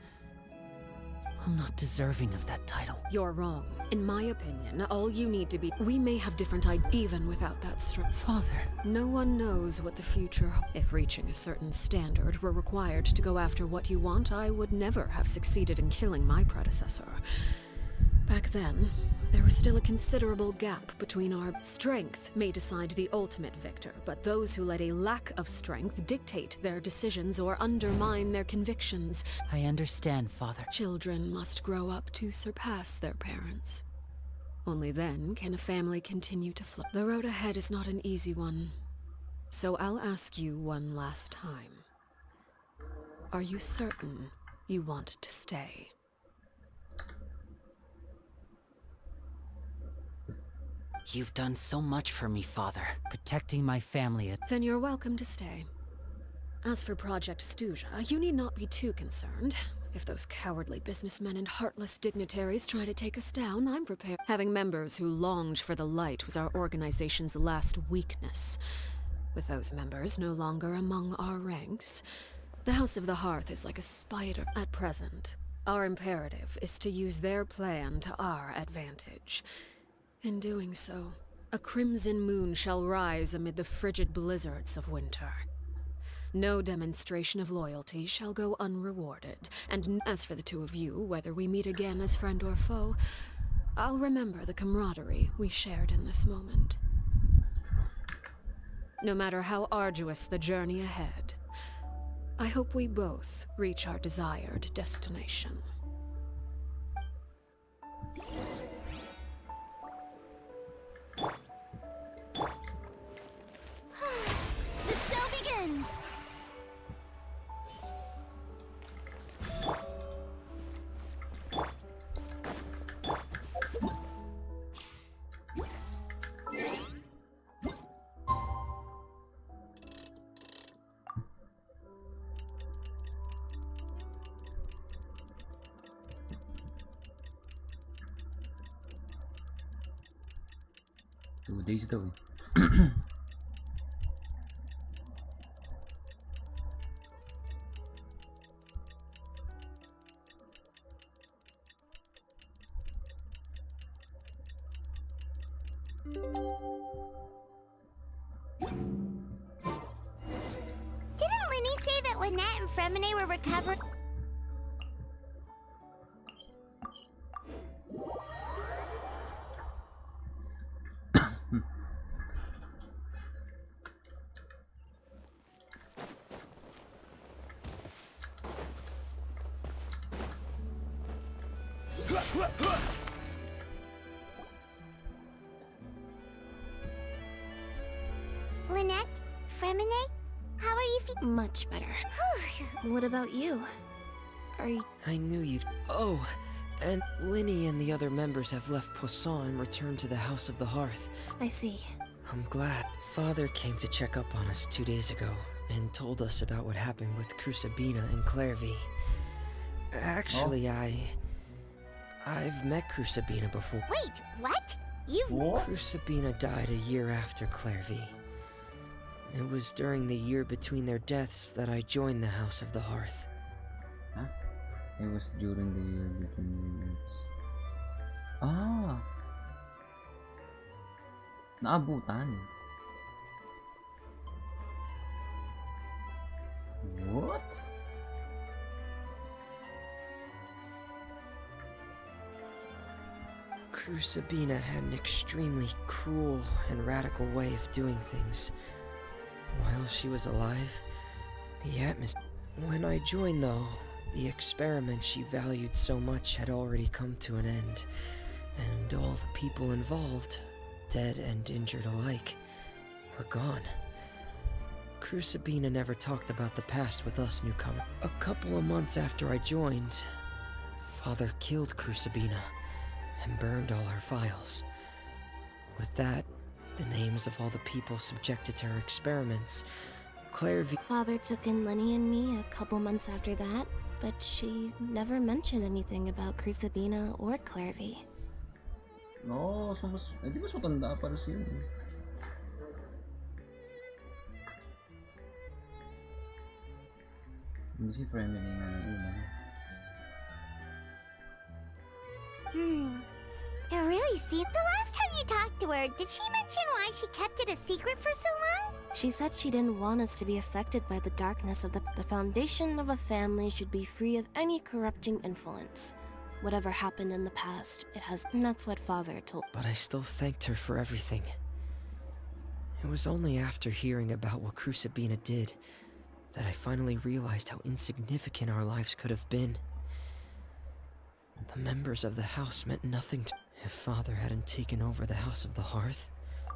I'm not deserving of that title. You're wrong. In my opinion, all you need to be... We may have different ideas, even without that strength. Father. No one knows what the future... If reaching a certain standard were required to go after what you want, I would never have succeeded in killing my predecessor. Back then, there was still a considerable gap between our... Strength may decide the ultimate victor, but those who let a lack of strength dictate their decisions or undermine their convictions. I understand, Father. Children must grow up to surpass their parents. Only then can a family continue to flourish. The road ahead is not an easy one, so I'll ask you one last time. Are you certain you want to stay? You've done so much for me, Father. Protecting my family. Then you're welcome to stay. As for Project Stuja, you need not be too concerned. If those cowardly businessmen and heartless dignitaries try to take us down, I'm prepared. Having members who longed for the light was our organization's last weakness. With those members no longer among our ranks, the House of the Hearth is like a spider. At present, our imperative is to use their plan to our advantage. In doing so, a crimson moon shall rise amid the frigid blizzards of winter. No demonstration of loyalty shall go unrewarded, and as for the two of you, whether we meet again as friend or foe, I'll remember the camaraderie we shared in this moment. No matter how arduous the journey ahead, I hope we both reach our desired destination. The show begins! Two days daw eh. Didn't Linny say that Lynette and Fremine were recovered? Lynette? Fremine? How are you feeling? Much better. What about you? Are you... I knew you'd... Oh, and Linny and the other members have left Poisson and returned to the House of the Hearth. I see. I'm glad. Father came to check up on us 2 days ago and told us about what happened with Crusabina and Clairvy. Actually, I've met Crusabina before. Wait, what? You've... Crusabina died a year after Clairvy. It was during the year between their deaths that I joined the House of the Hearth. Huh? It was during the year between the years. Ah! Naabutan. What? Crusabina had an extremely cruel and radical way of doing things. While she was alive, the atmosphere... When I joined, though, the experiment she valued so much had already come to an end, and all the people involved, dead and injured alike, were gone. Crusabina never talked about the past with us newcomers. A couple of months after I joined, Father killed Crusabina and burned all her files. With that, the names of all the people subjected to her experiments. Clairvy... Father took in Lenny and me a couple months after that, but she never mentioned anything about Crusabina or Clairvy. No, so mas... Hindi mas matanda para siya. Hindi si Fremine nga una. see. The last time you talked to her, did she mention why she kept it a secret for so long? She said she didn't want us to be affected by the darkness of the foundation of a family should be free of any corrupting influence. Whatever happened in the past, it has. And that's what Father told. But I still thanked her for everything. It was only after hearing about what Crucibina did that I finally realized how insignificant our lives could have been. The members of the house meant nothing to. If Father hadn't taken over the House of the Hearth.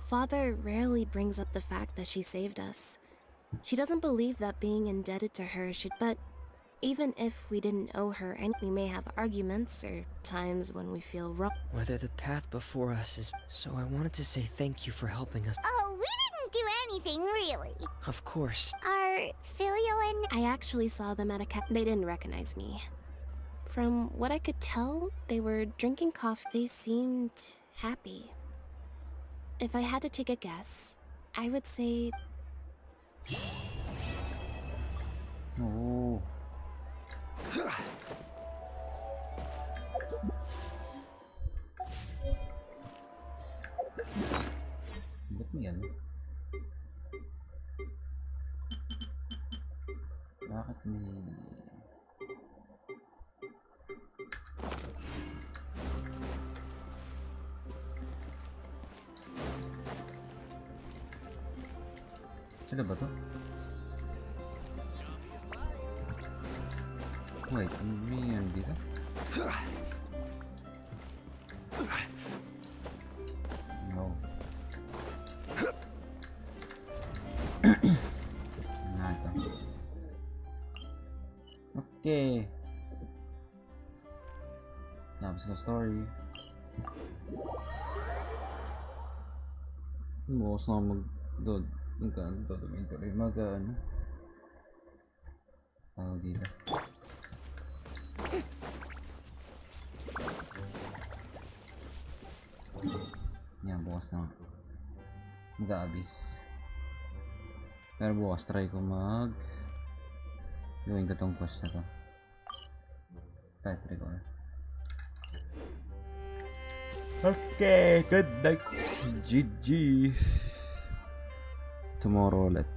Father rarely brings up the fact that she saved us. She doesn't believe that being indebted to her should. But even if we didn't owe her, and we may have arguments or times when we feel wrong. Whether the path before us is. So I wanted to say thank you for helping us. Oh, we didn't do anything, really. Of course. Are Filio and... I actually saw them at a They didn't recognize me. From what I could tell, they were drinking coffee. They seemed happy. If I had to take a guess, I would say... Oh. Ba't may ano? Bakit may... Sila ba to? Wait, may ano dito? No. Nga ito. Okay. Tapos na story. Bukas na mag-doon. Tuloy mag-ano. Tawag dito. Yan, bukas na mag-aabis. Pero bukas try ko gawin ko tong quest na to. Try ko. Okay, good night. GG. Tomorrow ulit.